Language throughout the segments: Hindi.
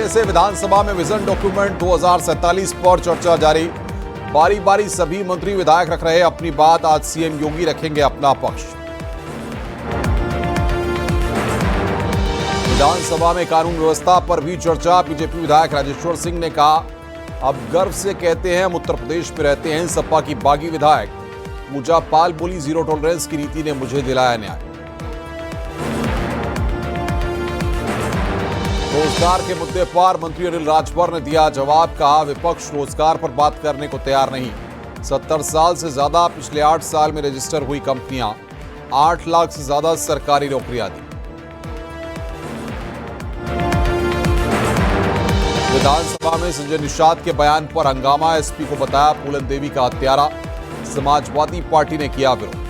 घंटे से विधानसभा में विजन डॉक्यूमेंट 2047 पर चर्चा जारी। बारी बारी सभी मंत्री विधायक रख रहे अपनी बात। आज सीएम योगी रखेंगे अपना पक्ष। विधानसभा में कानून व्यवस्था पर भी चर्चा। बीजेपी विधायक राजेश्वर सिंह ने कहा, अब गर्व से कहते हैं हम उत्तर प्रदेश में रहते हैं। सपा की बागी विधायक पूजा पाल बोली, जीरो टॉलरेंस की नीति ने मुझे दिलाया न्याय। रोजगार के मुद्दे पर मंत्री अनिल राजभर ने दिया जवाब। कहा, विपक्ष रोजगार पर बात करने को तैयार नहीं। 70 साल से ज्यादा पिछले 8 साल में रजिस्टर हुई कंपनियां, 8 लाख से ज्यादा सरकारी नौकरियां दी। विधानसभा में संजय निषाद के बयान पर हंगामा। एसपी को बताया फूलन देवी का हत्यारा। समाजवादी पार्टी ने किया विरोध।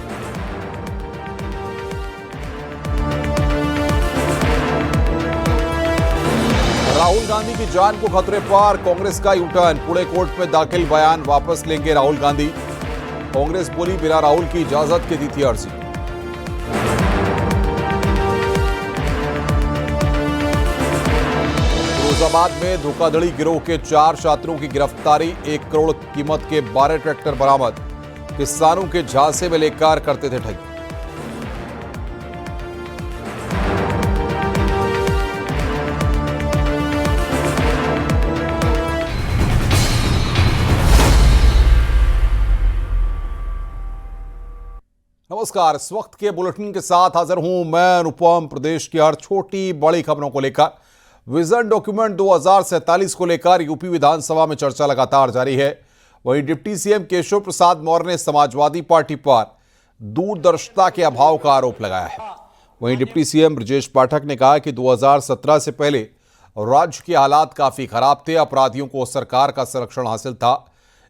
राहुल गांधी की जान को खतरे पर कांग्रेस का यूटर्न। पुणे कोर्ट में दाखिल बयान वापस लेंगे राहुल गांधी। कांग्रेस बोली, बिना राहुल की इजाजत के दी थी अर्जी। फिरोजाबाद में धोखाधड़ी गिरोह के 4 छात्रों की गिरफ्तारी। 1 करोड़ कीमत के 12 ट्रैक्टर बरामद। किसानों के झांसे में लेकर करते थे ठगी। नमस्कार, इस वक्त के बुलेटिन के साथ हाजिर हूं मैं अनुपम। प्रदेश की हर छोटी बड़ी खबरों को लेकर विजन डॉक्यूमेंट 2047 को लेकर यूपी विधानसभा में चर्चा लगातार जारी है। वहीं डिप्टी सीएम केशव प्रसाद मौर्य ने समाजवादी पार्टी पर दूरदर्शिता के अभाव का आरोप लगाया है। वहीं डिप्टी सीएम ब्रजेश पाठक ने कहा कि 2017 से पहले राज्य के हालात काफी खराब थे। अपराधियों को सरकार का संरक्षण हासिल था।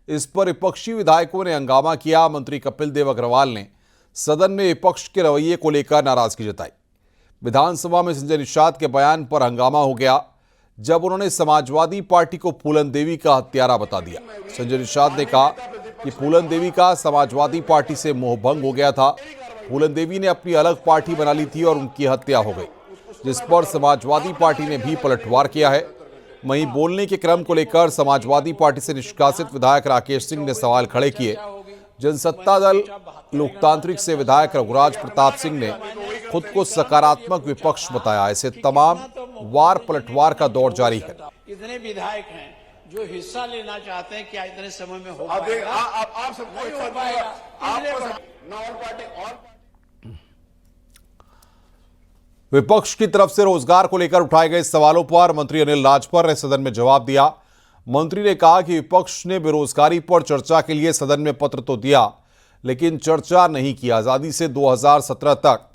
इस पर विपक्षी विधायकों ने हंगामा किया। मंत्री कपिल देव अग्रवाल ने सदन में विपक्ष के रवैये को लेकर नाराजगी जताई। विधानसभा में संजय निषाद के बयान पर हंगामा हो गया जब उन्होंने समाजवादी पार्टी को फूलन देवी का हत्यारा बता दिया। संजय निषाद ने कहा कि फूलन देवी का समाजवादी पार्टी से मोहभंग हो गया था। फूलन देवी ने अपनी अलग पार्टी बना ली थी और उनकी हत्या हो गई, जिस पर समाजवादी पार्टी ने भी पलटवार किया है। वहीं बोलने के क्रम को लेकर समाजवादी पार्टी से निष्कासित विधायक राकेश सिंह ने सवाल खड़े किए। जनसत्ता दल लोकतांत्रिक से विधायक रघुराज प्रताप सिंह ने खुद को सकारात्मक विपक्ष बताया। ऐसे तमाम वार पलटवार का दौर जारी है। इतने विधायक हैं जो हिस्सा लेना चाहते हैं, क्या इतने समय में हो पाएगा? आप सबको नहीं हो पाएगा। विपक्ष की तरफ से रोजगार को लेकर उठाए गए सवालों पर मंत्री अनिल राजभर ने सदन में जवाब दिया। मंत्री ने कहा कि विपक्ष ने बेरोजगारी पर चर्चा के लिए सदन में पत्र तो दिया, लेकिन चर्चा नहीं की। आजादी से 2017 तक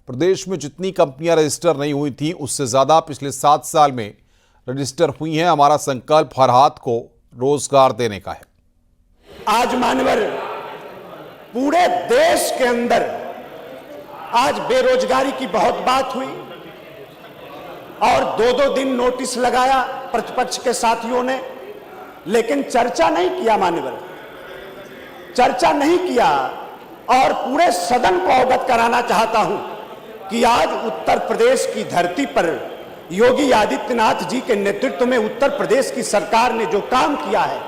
प्रदेश में जितनी कंपनियां रजिस्टर नहीं हुई थी, उससे ज्यादा पिछले 7 साल में रजिस्टर हुई हैं। हमारा संकल्प हर हाथ को रोजगार देने का है। आज मानवर पूरे देश के अंदर आज बेरोजगारी की बहुत बात हुई और 2-2 दिन नोटिस लगाया प्रतिपक्ष के साथियों ने, लेकिन चर्चा नहीं किया। मानवर चर्चा नहीं किया और पूरे सदन को अवगत कराना चाहता हूं कि आज उत्तर प्रदेश की धरती पर योगी आदित्यनाथ जी के नेतृत्व में उत्तर प्रदेश की सरकार ने जो काम किया है,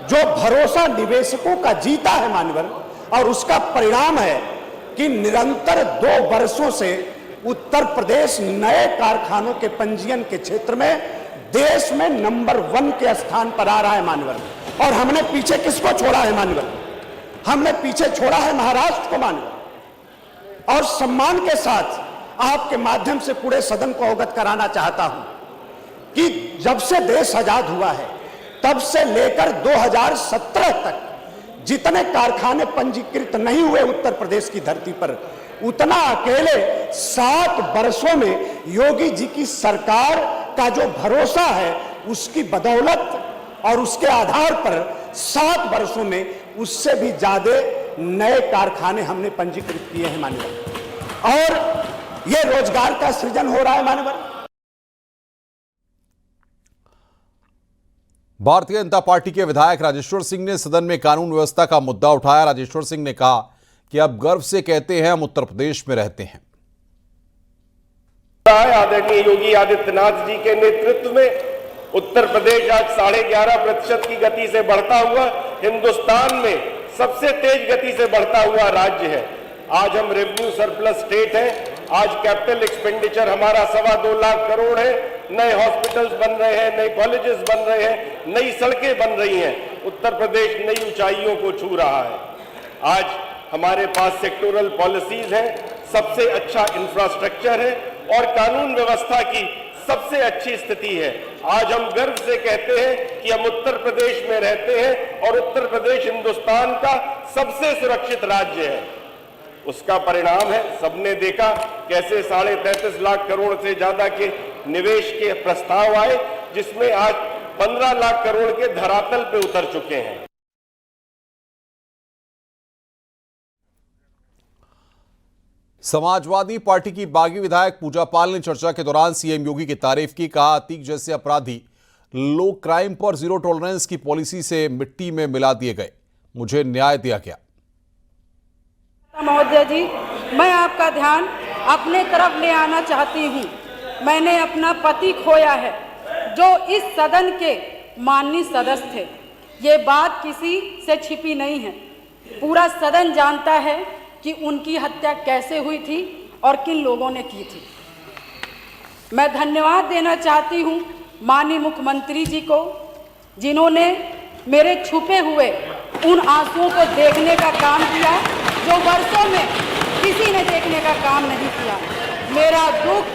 जो भरोसा निवेशकों का जीता है मानवर, और उसका परिणाम है कि निरंतर 2 वर्षों से उत्तर प्रदेश नए कारखानों के पंजीयन के क्षेत्र में देश में नंबर 1 के स्थान पर आ रहा है मानवर। और हमने पीछे किसको छोड़ा है मानवर? हमने पीछे छोड़ा है महाराष्ट्र को मानवर। और सम्मान के साथ आपके माध्यम से पूरे सदन को अवगत कराना चाहता हूं कि जब से देश आजाद हुआ है तब से लेकर 2017 तक जितने कारखाने पंजीकृत नहीं हुए उत्तर प्रदेश की धरती पर, उतना अकेले 7 वर्षों में योगी जी की सरकार का जो भरोसा है उसकी बदौलत और उसके आधार पर 7 वर्षों में उससे भी ज्यादा नए कारखाने हमने पंजीकृत किए हैं मानवर, और यह रोजगार का सृजन हो रहा है मानवर। भारतीय जनता पार्टी के विधायक राजेश्वर सिंह ने सदन में कानून व्यवस्था का मुद्दा उठाया। राजेश्वर सिंह ने कहा कि अब गर्व से कहते हैं हम उत्तर प्रदेश में रहते हैं। आदरणीय योगी आदित्यनाथ जी के नेतृत्व में उत्तर प्रदेश आज 11.5% की गति से बढ़ता हुआ हिंदुस्तान में सबसे तेज गति से बढ़ता हुआ राज्य है। आज हम रेवेन्यू सरप्लस स्टेट है। आज कैपिटल एक्सपेंडिचर हमारा 2.25 लाख करोड़ है। नए हॉस्पिटल्स बन रहे हैं, नए कॉलेजेस बन रहे हैं, नई सड़कें बन रही हैं। उत्तर प्रदेश नई ऊंचाइयों को छू रहा है। आज हमारे पास सेक्टोरल पॉलिसीज हैं, सबसे अच्छा इंफ्रास्ट्रक्चर है और कानून व्यवस्था की सबसे अच्छी स्थिति है। आज हम गर्व से कहते हैं कि हम उत्तर प्रदेश में रहते हैं और उत्तर प्रदेश हिंदुस्तान का सबसे सुरक्षित राज्य है। उसका परिणाम है, सबने देखा कैसे 33.5 लाख करोड़ से ज्यादा के निवेश के प्रस्ताव आए, जिसमें आज 15 लाख करोड़ के धरातल पे उतर चुके हैं। समाजवादी पार्टी की बागी विधायक पूजा पाल ने चर्चा के दौरान सीएम योगी की तारीफ की। कहा, अतीक जैसे अपराधी लोग क्राइम पर जीरो टॉलरेंस की पॉलिसी से मिट्टी में मिला दिए गए, मुझे न्याय दिया गया। महोदय जी, मैं आपका ध्यान अपने तरफ ले आना चाहती हूँ। मैंने अपना पति खोया है जो इस सदन के माननीय सदस्य थे। ये बात किसी से छिपी नहीं है। पूरा सदन जानता है कि उनकी हत्या कैसे हुई थी और किन लोगों ने की थी। मैं धन्यवाद देना चाहती हूँ माननीय मुख्यमंत्री जी को, जिन्होंने मेरे छुपे हुए उन आंसुओं को देखने का काम किया जो वर्षों में किसी ने देखने का काम नहीं किया। मेरा दुख,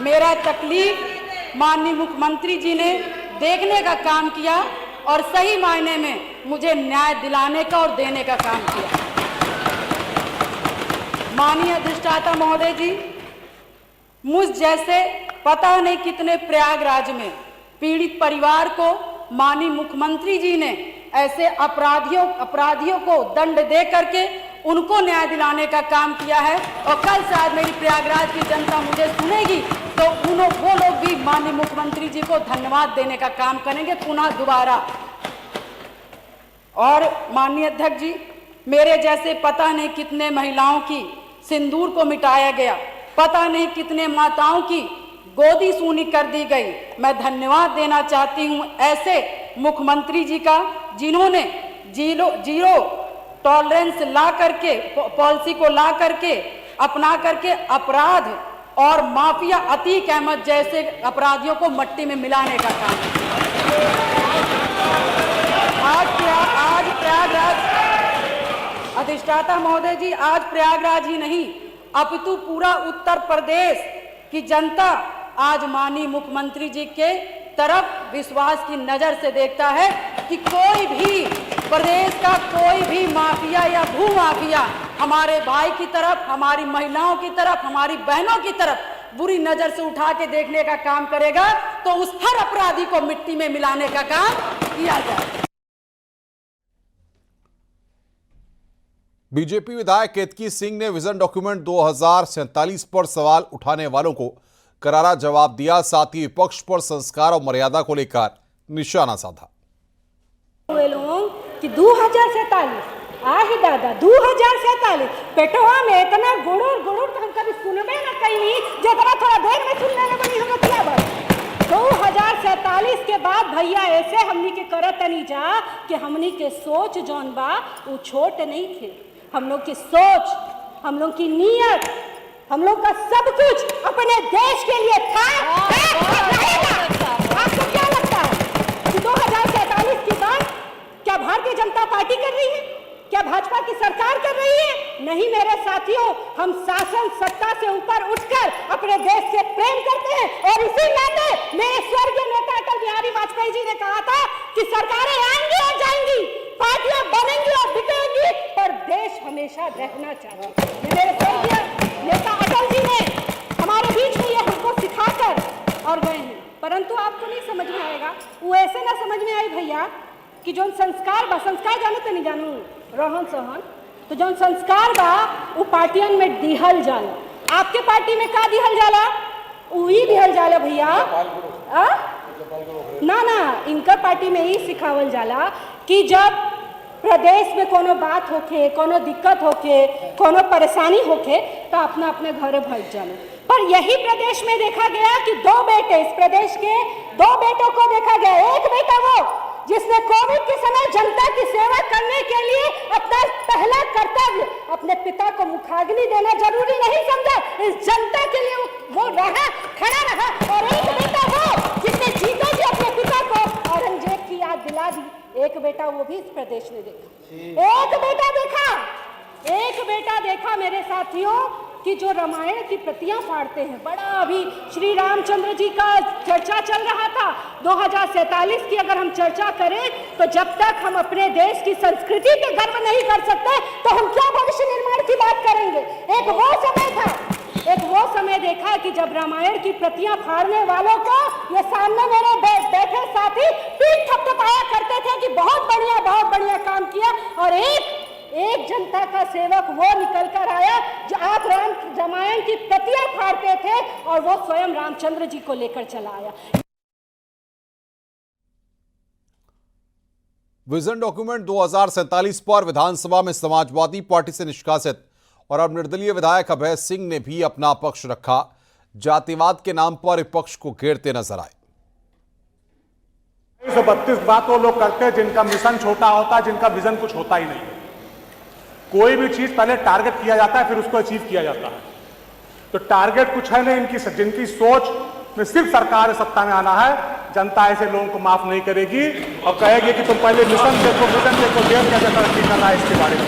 मेरा तकलीफ माननीय मुख्यमंत्री जी ने देखने का काम किया और सही मायने में मुझे न्याय दिलाने का और देने का काम किया। माननीय अधिष्ठाता महोदय जी, मुझ जैसे पता नहीं कितने प्रयागराज में पीड़ित परिवार को माननीय मुख्यमंत्री जी ने ऐसे अपराधियों को दंड दे करके उनको न्याय दिलाने का काम किया है। और कल शायद मेरी प्रयागराज की जनता मुझे सुनेगी तो वो लोग भी माननीय मुख्यमंत्री जी को धन्यवाद देने का काम करेंगे पुनः दोबारा। और माननीय अध्यक्ष जी, मेरे जैसे पता नहीं कितने महिलाओं की सिंदूर को मिटाया गया, पता नहीं कितने माताओं की गोदी सूनी कर दी गई। मैं धन्यवाद देना चाहती हूं ऐसे मुख्यमंत्री जी का, जिन्होंने जीरो टॉलरेंस ला करके पॉलिसी को ला करके अपना करके अपराध और माफिया अतीक अहमद जैसे अपराधियों को मट्टी में मिलाने का काम। आज प्रयागराज अधिष्ठाता महोदय जी, आज प्रयागराज ही नहीं अपितु पूरा उत्तर प्रदेश की जनता आज माननीय मुख्यमंत्री जी के तरफ विश्वास की नजर से देखता है कि कोई भी प्रदेश का कोई भी माफिया या भू माफिया हमारे भाई की तरफ, हमारी महिलाओं की तरफ, हमारी बहनों की तरफ बुरी नजर से उठा के देखने का काम करेगा तो उस हर अपराधी को मिट्टी में मिलाने का काम किया जाए। बीजेपी विधायक केतकी सिंह ने विजन डॉक्यूमेंट 2047 पर सवाल उठाने वालों को करारा जवाब दिया। साथ ही विपक्ष पर संस्कार और मर्यादा को लेकर निशाना साधा। कि 2047 आही दादा 2047 पेटवा में इतना गुड़ुर तो हम कभी सुनबे ना कहीं, जितना थोड़ा देर में सुनने में बनी हम क्या बात। 2047 के बाद भैया ऐसे हमनी के करत नहीं जा कि हमनी के सोच जौन बा वो छोट नहीं थे। हम लोग की सोच, हम लोग की नीयत, हम लोग का सब कुछ अपने देश के लिए था। आपको क्या लगता है कि 2047 की बात क्या भारतीय जनता पार्टी कर रही है? क्या भाजपा की सरकार कर रही है? नहीं मेरे साथियों, हम शासन सत्ता से ऊपर उठकर अपने देश से प्रेम करते हैं। और इसी नाते मेरे स्वर्गीय नेता अटल बिहारी वाजपेयी जी ने कहा था कि सरकारें आएंगी और जाएंगी, पार्टियां बनेंगी और बिकेंगी, पर देश हमेशा रहना चाहिए। मेरे स्वर्गीय नेता अटल जी ने हमारे बीच में ये हमको सिखाकर और गए हैं। परंतु आपको नहीं समझ में आएगा, वो ऐसे ना समझ में आई भैया कि जो संस्कार बा, संस्कार जानो तो नहीं जानू, रहन सहन तो जो संस्कार बा वो पार्टियन में दिहल जाला। आपके पार्टी में का दिहल जाला? वही दिहल जाला भैया। ना इनका पार्टी में ही सिखावल जाला कि जब प्रदेश में कोनो बात होके, कोनो दिक्कत होके, कोनो परेशानी होके तो अपना अपने घरे भाग जाना। पर यही प्रदेश में देखा गया कि दो बेटे, इस प्रदेश के दो बेटों को देखा गया। एक बेटा वो जिसने कोविड के समय जनता की सेवा करने के लिए अपना पहला कर्तव्य अपने पिता को मुखाग्नि देना जरूरी नहीं समझा, इस जनता के लिए वो रहा, खड़ा रहा। और एक बेटा वो जिसने जीते जी अपने पिता को औरंगजेब की याद दिला दी। एक बेटा वो भी इस प्रदेश में देखा। एक बेटा देखा मेरे साथियों कि जो रामायण की प्रतियां फाड़ते हैं। बड़ा अभी श्री रामचंद्र जी का चर्चा चल रहा था। 2047 की अगर हम चर्चा करें तो जब तक हम अपने देश की संस्कृति पे गर्व नहीं कर सकते तो हम क्या भविष्य निर्माण की बात करेंगे। एक वो समय देखा कि जब रामायण की प्रतियां फाड़ने वालों को ये सामने मेरे बैठे साथी पीठ थपथपाया करते थे कि बहुत बढ़िया काम किया। और एक जनता का सेवक वो निकल कर आया जो आप रामायण की प्रतियां फाड़ते थे और वो स्वयं रामचंद्र जी को लेकर चला आया। विजन डॉक्यूमेंट 2047 पर विधानसभा में समाजवादी पार्टी से निष्कासित और अब निर्दलीय विधायक अभय सिंह ने भी अपना पक्ष रखा। जातिवाद के नाम पर विपक्ष को घेरते नजर आए। 132 बात वो लोग करते हैं जिनका मिशन छोटा होता है, जिनका विजन कुछ होता ही नहीं है। कोई भी चीज पहले टारगेट किया जाता है फिर उसको अचीव किया जाता है। तो टारगेट कुछ है नहीं जिनकी सोच में सिर्फ सरकार सत्ता में आना है। जनता ऐसे लोगों को माफ नहीं करेगी और कहेगी कि तुम पहले मिशन देखो, विजन देखो, देश कैसे तरक्की करना है इसके बारे में।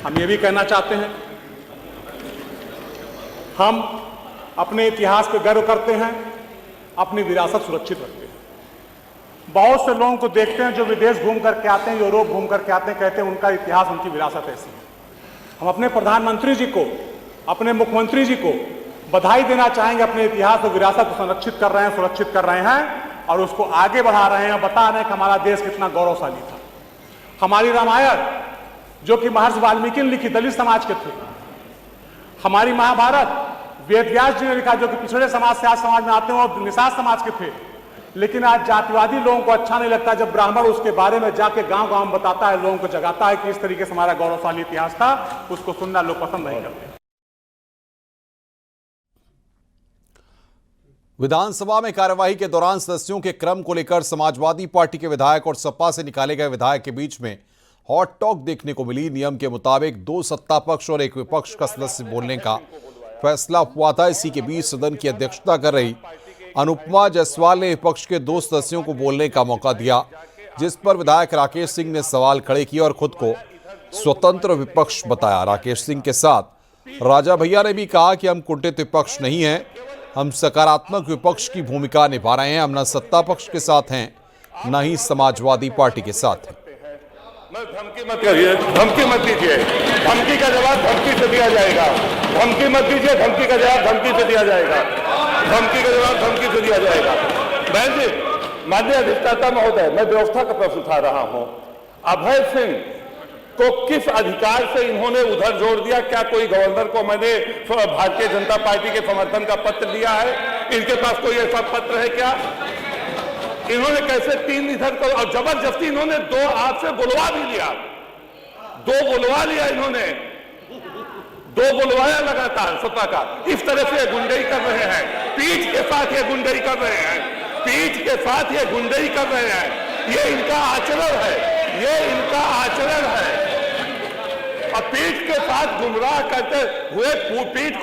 हम ये भी कहना चाहते हैं, हम अपने इतिहास पे गर्व करते हैं, अपनी विरासत सुरक्षित रखते हैं। बहुत से लोगों को देखते हैं जो विदेश घूम करके आते हैं, यूरोप घूम करके आते हैं, कहते हैं उनका इतिहास, उनकी विरासत ऐसी है। हम अपने प्रधानमंत्री जी को, अपने मुख्यमंत्री जी को बधाई देना चाहेंगे। अपने इतिहास और विरासत को संरक्षित कर रहे हैं, सुरक्षित कर रहे हैं और उसको आगे बढ़ा रहे हैं, बता रहे हैं कि हमारा देश कितना गौरवशाली था। हमारी रामायण जो कि महर्षि वाल्मीकि ने लिखी, दलित समाज के थे। हमारी महाभारत वेद व्यास जी ने लिखा, जो कि पिछड़े समाज से आज समाज में आते हैं और निषाद समाज के थे। लेकिन आज जातिवादी लोगों को अच्छा नहीं लगता जब ब्राह्मण उसके बारे में जाके गांव में बताता है, लोगों को जगाता है कि इस तरीके से हमारा गौरवशाली इतिहास था। उसको सुनना लोग पसंद नहीं करते। विधानसभा में कार्यवाही के दौरान सदस्यों के क्रम को लेकर समाजवादी पार्टी के विधायक और सपा से निकाले गए विधायक के बीच में हॉट टॉक देखने को मिली। नियम के मुताबिक 2 सत्ता पक्ष और 1 विपक्ष का सदस्य बोलने का फैसला हुआ था। इसी के बीच सदन की अध्यक्षता कर रही अनुपमा जायसवाल ने विपक्ष के 2 सदस्यों को बोलने का मौका दिया, जिस पर विधायक राकेश सिंह ने सवाल खड़े किए और खुद को स्वतंत्र विपक्ष बताया। राकेश सिंह के साथ राजा भैया ने भी कहा कि हम कुंठित विपक्ष नहीं हैं, हम सकारात्मक विपक्ष की भूमिका निभा रहे हैं। हम न सत्ता पक्ष के साथ हैं न ही समाजवादी पार्टी के साथ हैं। धमकी मत करिए, धमकी मत दीजिए। धमकी का जवाब धमकी से दिया जाएगा। धमकी मत दीजिए, धमकी का जवाब धमकी से दिया जाएगा। धमकी का जवाब धमकी से दिया जाएगा। बहन जी, माननीय अधिष्ठाता महोदय, मैं व्यवस्था का प्रश्न उठा रहा हूं। अभय सिंह को किस अधिकार से इन्होंने उधर जोड़ दिया? क्या कोई गवर्नर को मैंने भारतीय जनता पार्टी के समर्थन का पत्र दिया है? इनके पास कोई ऐसा पत्र है क्या? इन्होंने कैसे 3 इधर को और जबरदस्ती इन्होंने 2 हाथ से बुलवा भी लिया, 2 बुलवा लिया इन्होंने, 2 बुलवाया लगातार सत्ता का। इस तरह से गुंडई कर रहे हैं, पीठ के साथ ये गुंडई कर रहे हैं, पीठ के साथ ये गुंडई कर रहे हैं। ये इनका आचरण है, ये इनका आचरण है। और पीठ के साथ गुमराह करते हुए पीठ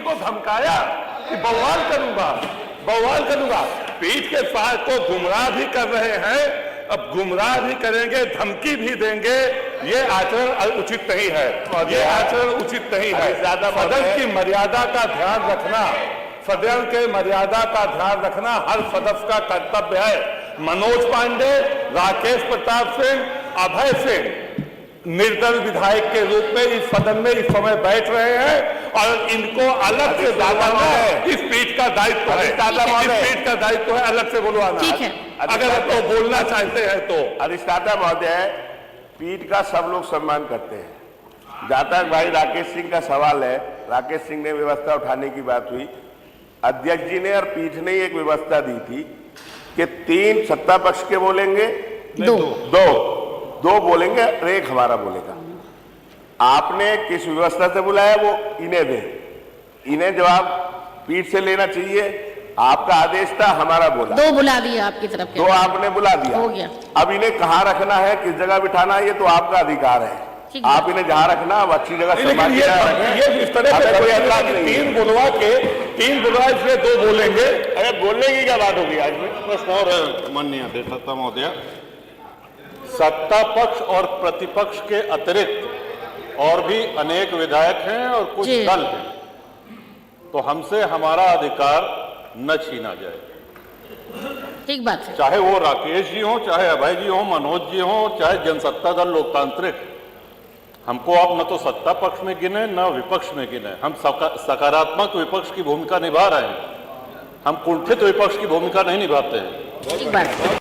को धमकाया कि बवाल करूंगा। पीठ के साथ को गुमराह भी कर रहे हैं, अब गुमराह भी करेंगे, धमकी भी देंगे। ये आचरण उचित नहीं है, ये आचरण उचित नहीं है। सदन की मर्यादा का ध्यान रखना, सदन के मर्यादा का ध्यान रखना हर सदस्य का कर्तव्य है। मनोज पांडे, राकेश प्रताप सिंह, अभय सिंह निर्दल विधायक के रूप में इस सदन में इस समय बैठ रहे हैं और इनको अलग से बुलवाना इस पीठ का दायित्व है। इस पीठ का दायित्व है अलग से बुलवाना। ठीक है, अगर तो बोलना चाहते हैं तो। अधिष्ठाता महोदय, पीठ का सब लोग सम्मान करते हैं। जहां तक भाई राकेश सिंह का सवाल है, राकेश सिंह ने व्यवस्था उठाने की बात हुई, अध्यक्ष जी ने और पीठ ने एक व्यवस्था दी थी कि 3 सत्ता पक्ष के बोलेंगे, 2 बोलेंगे और 1 हमारा बोलेगा। आपने किस व्यवस्था से बुलाया वो इन्हें दे। इन्हें जवाब पीठ से लेना चाहिए। आपका आदेश था, हमारा बोला। 2 बुला दिया आपकी तरफ के। 2 आपने बुला दिया, हो गया। अब इन्हें कहाँ रखना है, किस जगह बिठाना है, ये तो आपका अधिकार है। आप इन्हें जहाँ रखना, अब अच्छी जगह सम्मान ये इस तरह से कोई एतराज नहीं। 3 बुलवा इसलिए 2 बोलेंगे। अरे बोलने की क्या बात होगी आज में? प्रश्न और माननीय अध्यक्ष महोदय, सत्ता पक्ष और प्रतिपक्ष के अतिरिक्त और भी अनेक विधायक हैं और कुछ दल हैं, तो हमसे हमारा अधिकार न छीना जाए। ठीक बात है। चाहे वो राकेश जी हो, चाहे अभय जी हो, मनोज जी हो, चाहे जनसत्ता दल लोकतांत्रिक, हमको आप न तो सत्ता पक्ष में गिने न विपक्ष में गिने। हम सकारात्मक विपक्ष की भूमिका निभा रहे हैं, हम कुंठित विपक्ष की भूमिका नहीं निभाते हैं। ठीक बात है।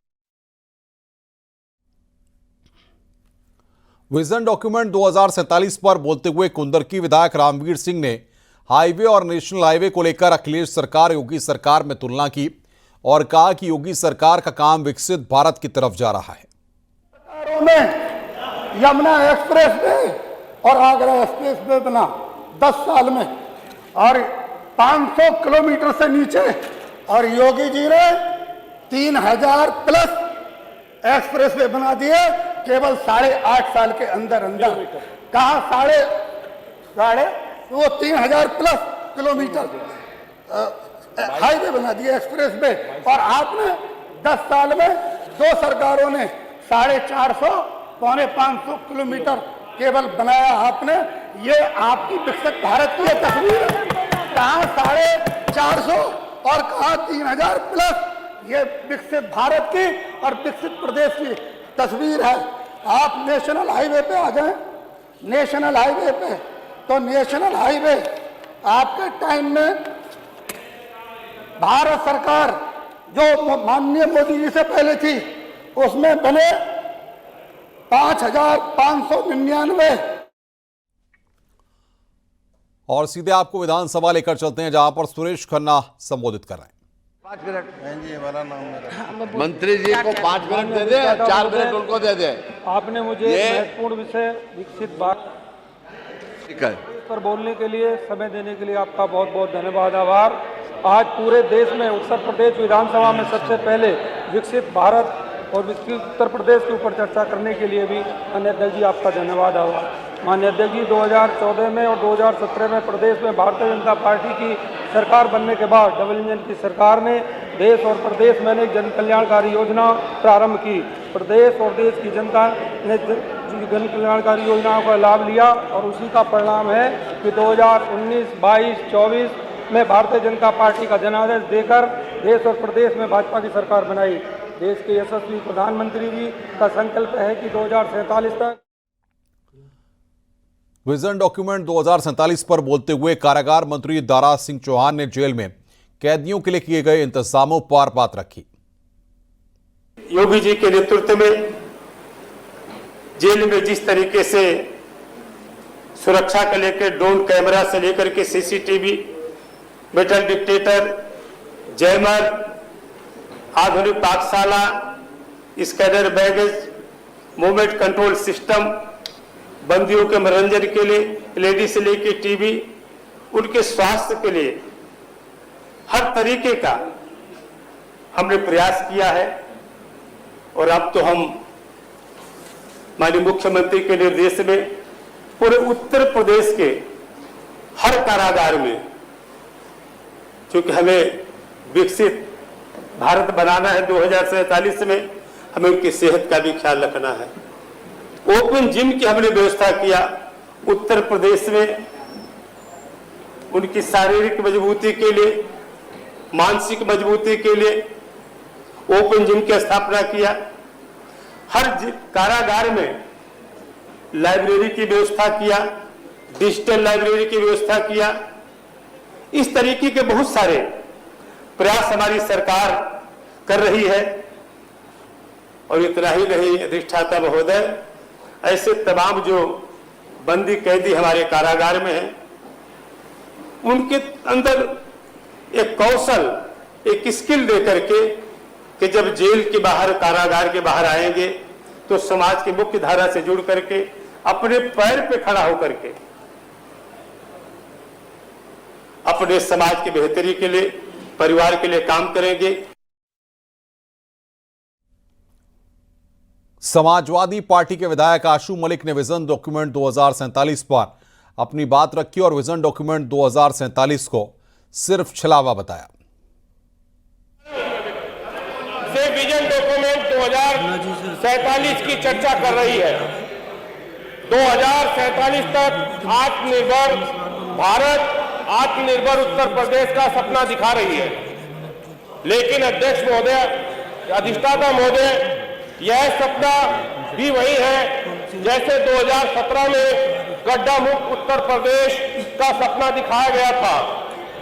विजन डॉक्यूमेंट 2047 पर बोलते हुए कुंदरकी विधायक रामवीर सिंह ने हाईवे और नेशनल हाईवे को लेकर अखिलेश सरकार योगी सरकार में तुलना की और कहा कि योगी सरकार का काम विकसित भारत की तरफ जा रहा है। यमुना एक्सप्रेस वे और आगरा एक्सप्रेस वे बना 10 साल में, और 500 किलोमीटर से नीचे, और योगी जी ने 3000 प्लस एक्सप्रेस वे बना दिए केवल 8.5 साल के अंदर। कहा साढ़े वो 3000 प्लस किलोमीटर हाईवे बना दिए, एक्सप्रेस वे। और आपने 10 साल में 2 सरकारों ने 450 पौने 500 किलोमीटर केवल बनाया आपने। ये आपकी विकसित भारत की तस्वीर है। कहाँ 450 और कहाँ 3000 प्लस, ये विकसित भारत की और विकसित प्रदेश की तस्वीर है। आप नेशनल हाईवे पे आ जाएं, नेशनल हाईवे पे, तो नेशनल हाईवे आपके टाइम में भारत सरकार जो माननीय मोदी जी से पहले थी, उसमें बने 5599। और सीधे आपको विधानसभा लेकर चलते हैं, जहां पर सुरेश खन्ना संबोधित कर रहे हैं। 5 मिनट मंत्री जी को 5 मिनट दे दे, 4 मिनट उनको दे दे। आपने मुझे महत्वपूर्ण विषय विकसित भारत पर बोलने के लिए, समय देने के लिए आपका बहुत बहुत धन्यवाद, आभार। आज पूरे देश में उत्तर प्रदेश विधानसभा में सबसे पहले विकसित भारत और विकसित उत्तर प्रदेश के ऊपर चर्चा करने के लिए भी माननीय अध्यक्ष जी आपका धन्यवाद, आभार। माननीय अध्यक्ष जी 2014 में और 2017 में प्रदेश में भारतीय जनता पार्टी की सरकार बनने के बाद डबल इंजन की सरकार ने देश और प्रदेश में अनेक जन कल्याणकारी योजना प्रारंभ की। प्रदेश और देश की जनता ने जन कल्याणकारी योजनाओं का लाभ लिया और उसी का परिणाम है कि 2019, 22, 24 में भारतीय जनता पार्टी का जनादेश देकर देश और प्रदेश में भाजपा की सरकार बनाई। देश के यशस्वी प्रधानमंत्री जी का संकल्प है कि 2047 तक। विजन डॉक्यूमेंट 2047 पर बोलते हुए कारागार मंत्री दारा सिंह चौहान ने जेल में कैदियों के लिए किए गए इंतजामों पर बात रखी। योगी जी के नेतृत्व में जेल में जिस तरीके से सुरक्षा को लेकर ड्रोन कैमरा से लेकर के सीसीटीवी, मेटल डिटेक्टर, जैमर, आधुनिक पाकशाला, scanner baggage, movement control system, बंदियों के मनोरंजन के लिए एलईडी से लेकर टीवी, उनके स्वास्थ्य के लिए हर तरीके का हमने प्रयास किया है। और अब तो हम माननीय मुख्यमंत्री के निर्देश में पूरे उत्तर प्रदेश के हर कारागार में, क्योंकि हमें विकसित भारत बनाना है 2047 में, हमें उनकी सेहत का भी ख्याल रखना है। ओपन जिम की हमने व्यवस्था किया उत्तर प्रदेश में, उनकी शारीरिक मजबूती के लिए, मानसिक मजबूती के लिए ओपन जिम की स्थापना किया। हर कारागार में लाइब्रेरी की व्यवस्था किया, डिजिटल लाइब्रेरी की व्यवस्था किया। इस तरीके के बहुत सारे प्रयास हमारी सरकार कर रही है। और इतना ही नहीं, अधिष्ठाता महोदय, ऐसे तमाम जो बंदी कैदी हमारे कारागार में हैं, उनके अंदर एक कौशल, एक स्किल दे करके कि जब जेल के बाहर, कारागार के बाहर आएंगे तो समाज की मुख्य धारा से जुड़ करके अपने पैर पे खड़ा होकर के अपने समाज की बेहतरी के लिए, परिवार के लिए काम करेंगे। समाजवादी पार्टी के विधायक आशू मलिक ने विजन डॉक्यूमेंट 2047 पर अपनी बात रखी और विजन डॉक्यूमेंट 2047 को सिर्फ छलावा बताया। से विजन डॉक्यूमेंट 2047 की चर्चा कर रही है। 2047 तक आत्मनिर्भर भारत, आत्मनिर्भर उत्तर प्रदेश का सपना दिखा रही है। लेकिन अध्यक्ष महोदय, अधिष्ठाता महोदय, यह सपना भी वही है जैसे 2017 में गड्ढा मुक्त उत्तर प्रदेश का सपना दिखाया गया था,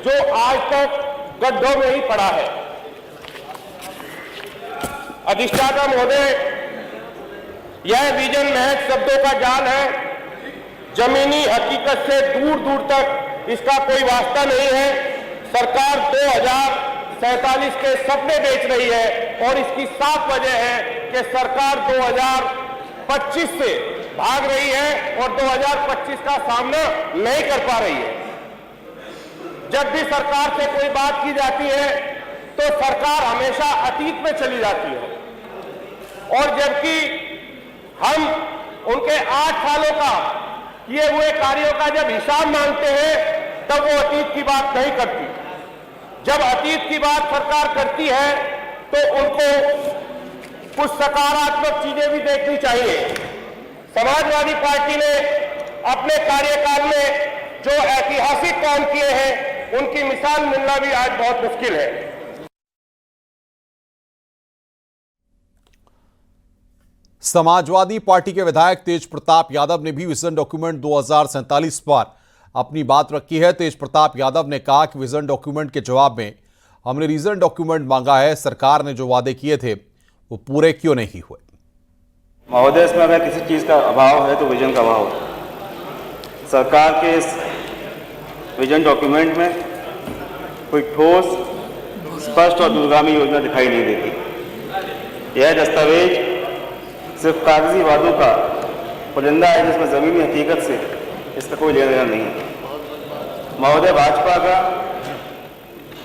जो आज तक गड्ढों में ही पड़ा है। अधिष्ठाता महोदय, यह विजन महज शब्दों का जाल है। जमीनी हकीकत से दूर दूर तक इसका कोई वास्ता नहीं है। सरकार 2047 के सपने बेच रही है और इसकी साफ वजह है कि सरकार 2025 से भाग रही है और 2025 का सामना नहीं कर पा रही है। जब भी सरकार से कोई बात की जाती है तो सरकार हमेशा अतीत में चली जाती है, और जबकि हम उनके 8 सालों का किए हुए कार्यों का जब हिसाब मांगते हैं तब वो अतीत की बात नहीं करती। जब अतीत की बात सरकार करती है तो उनको कुछ सकारात्मक चीजें भी देखनी चाहिए। समाजवादी पार्टी ने अपने कार्यकाल में जो ऐतिहासिक काम किए हैं उनकी मिसाल मिलना भी आज बहुत मुश्किल है। समाजवादी पार्टी के विधायक तेज प्रताप यादव ने भी विजन डॉक्यूमेंट 2047 पर अपनी बात रखी है। तेज प्रताप यादव ने कहा कि विजन डॉक्यूमेंट के जवाब में हमने रीजन डॉक्यूमेंट मांगा है। सरकार ने जो वादे किए थे वो पूरे क्यों नहीं हुए? महोदय, इसमें अगर किसी चीज़ का अभाव है तो विजन का अभाव है। सरकार के इस विजन डॉक्यूमेंट में कोई ठोस, स्पष्ट और दूरगामी योजना दिखाई नहीं देती। यह दस्तावेज सिर्फ कागजी वादों का पुलिंदा है जिसमें ज़मीनी हकीकत से इसका कोई लेना देना नहीं है। महोदय, भाजपा का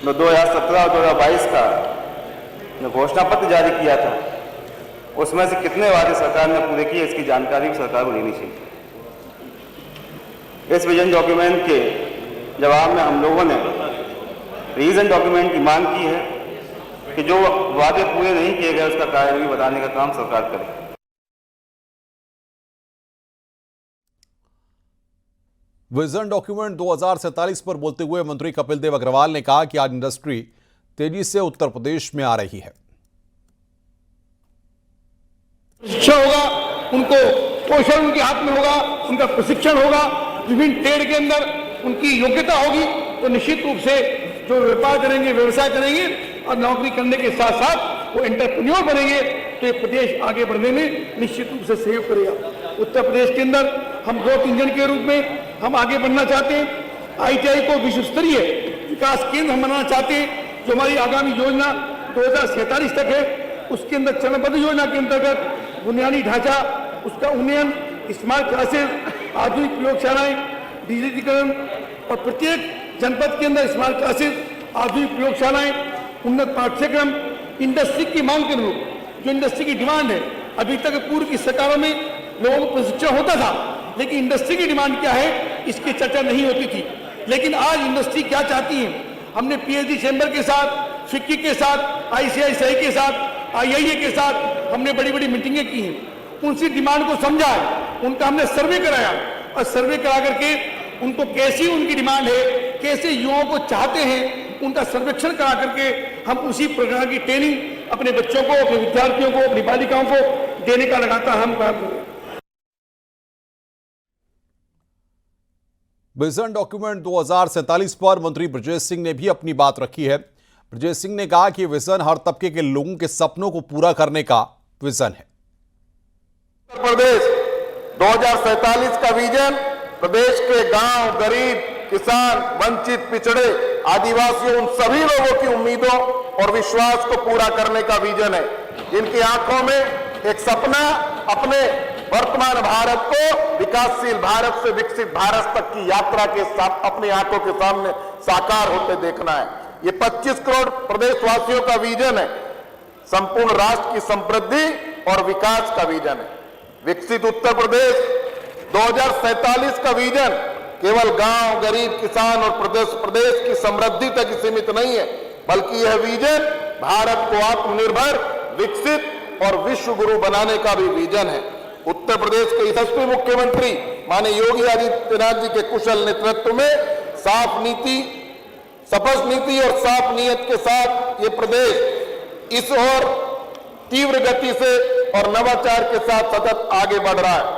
2017 और 2022 का जो घोषणा पत्र जारी किया था उसमें से कितने वादे सरकार ने पूरे किए, इसकी जानकारी भी सरकार को लेनी चाहिए। इस विजन डॉक्यूमेंट के जवाब में हम लोगों ने रीजन डॉक्यूमेंट की मांग की है कि जो वादे पूरे नहीं किए गए उसका कारण भी बताने का काम सरकार करे। विजन डॉक्यूमेंट 2047 पर बोलते हुए मंत्री कपिल देव अग्रवाल ने कहा कि आज इंडस्ट्री तेजी से उत्तर प्रदेश में आ रही है। शिक्षा होगा, उनको कौशल उनके हाथ में होगा, उनका प्रशिक्षण होगा, विभिन्न ट्रेड के अंदर उनकी योग्यता होगी तो निश्चित रूप से जो व्यापार करेंगे, व्यवसाय करेंगे और नौकरी करने के साथ साथ वो एंटरप्रेन्योर बनेंगे तो ये प्रदेश आगे बढ़ने में निश्चित रूप से सहयोग करेगा। उत्तर प्रदेश के अंदर हम ग्रोथ इंजन के रूप में हम आगे बढ़ना चाहते हैं। ITI को विश्व स्तरीय विकास केंद्र हम बनाना चाहते हैं। जो हमारी आगामी योजना 2047 तक है उसके अंदर चरणबद्ध योजना के अंतर्गत बुनियादी ढांचा, उसका उन्नयन, स्मार्ट क्लासेस, आधुनिक प्रयोगशालाएं, डिजिटीकरण और प्रत्येक जनपद के अंदर स्मार्ट क्लासेस, आधुनिक प्रयोगशालाएं, उन्नत पाठ्यक्रम, इंडस्ट्री की मांग के अनुरूप जो इंडस्ट्री की डिमांड है। अभी तक पूर्व की सरकारों में लोगों को प्रशिक्षण होता था लेकिन इंडस्ट्री की डिमांड क्या है इसकी चर्चा नहीं होती थी। लेकिन आज इंडस्ट्री क्या चाहती है, हमने PhD चैम्बर के साथ, फिक्की के साथ, ICICI के साथ, IIA के साथ हमने बड़ी बड़ी मीटिंगें की हैं। उनकी डिमांड को समझा है, उनका हमने सर्वे कराया और सर्वे करा करके उनको कैसी उनकी डिमांड है, कैसे युवाओं को चाहते हैं, उनका सर्वेक्षण करा करके हम उसी प्रकार की ट्रेनिंग अपने बच्चों को, अपने विद्यार्थियों को, अपनी बालिकाओं को देने का लगातार हम काम करें। विजन डॉक्यूमेंट 2047 पर मंत्री ब्रजेश सिंह ने भी अपनी बात रखी है। ब्रजेश सिंह ने कहा कि विजन हर तबके के लोगों के सपनों को पूरा करने का विजन है। उत्तर प्रदेश 2047 का विजन प्रदेश के गांव, गरीब, किसान, वंचित, पिछड़े, आदिवासियों, उन सभी लोगों की उम्मीदों और विश्वास को पूरा करने का विजन है। जिनकी आंखों में एक सपना अपने वर्तमान भारत को विकासशील भारत से विकसित भारत तक की यात्रा के साथ अपनी आंखों के सामने साकार होते देखना है। ये 25 करोड़ प्रदेशवासियों का विजन है, संपूर्ण राष्ट्र की समृद्धि और विकास का विजन है। विकसित उत्तर प्रदेश 2047 का विजन केवल गांव, गरीब, किसान और प्रदेश की समृद्धि तक सीमित नहीं है, बल्कि यह विजन भारत को आत्मनिर्भर, विकसित और विश्व गुरु बनाने का भी विजन है। उत्तर प्रदेश के यशस्वी मुख्यमंत्री माननीय योगी आदित्यनाथ जी के कुशल नेतृत्व में साफ नीति, स्पष्ट नीति और साफ नीयत के साथ ये प्रदेश इस ओर तीव्र गति से और नवाचार के साथ सतत आगे बढ़ रहा है।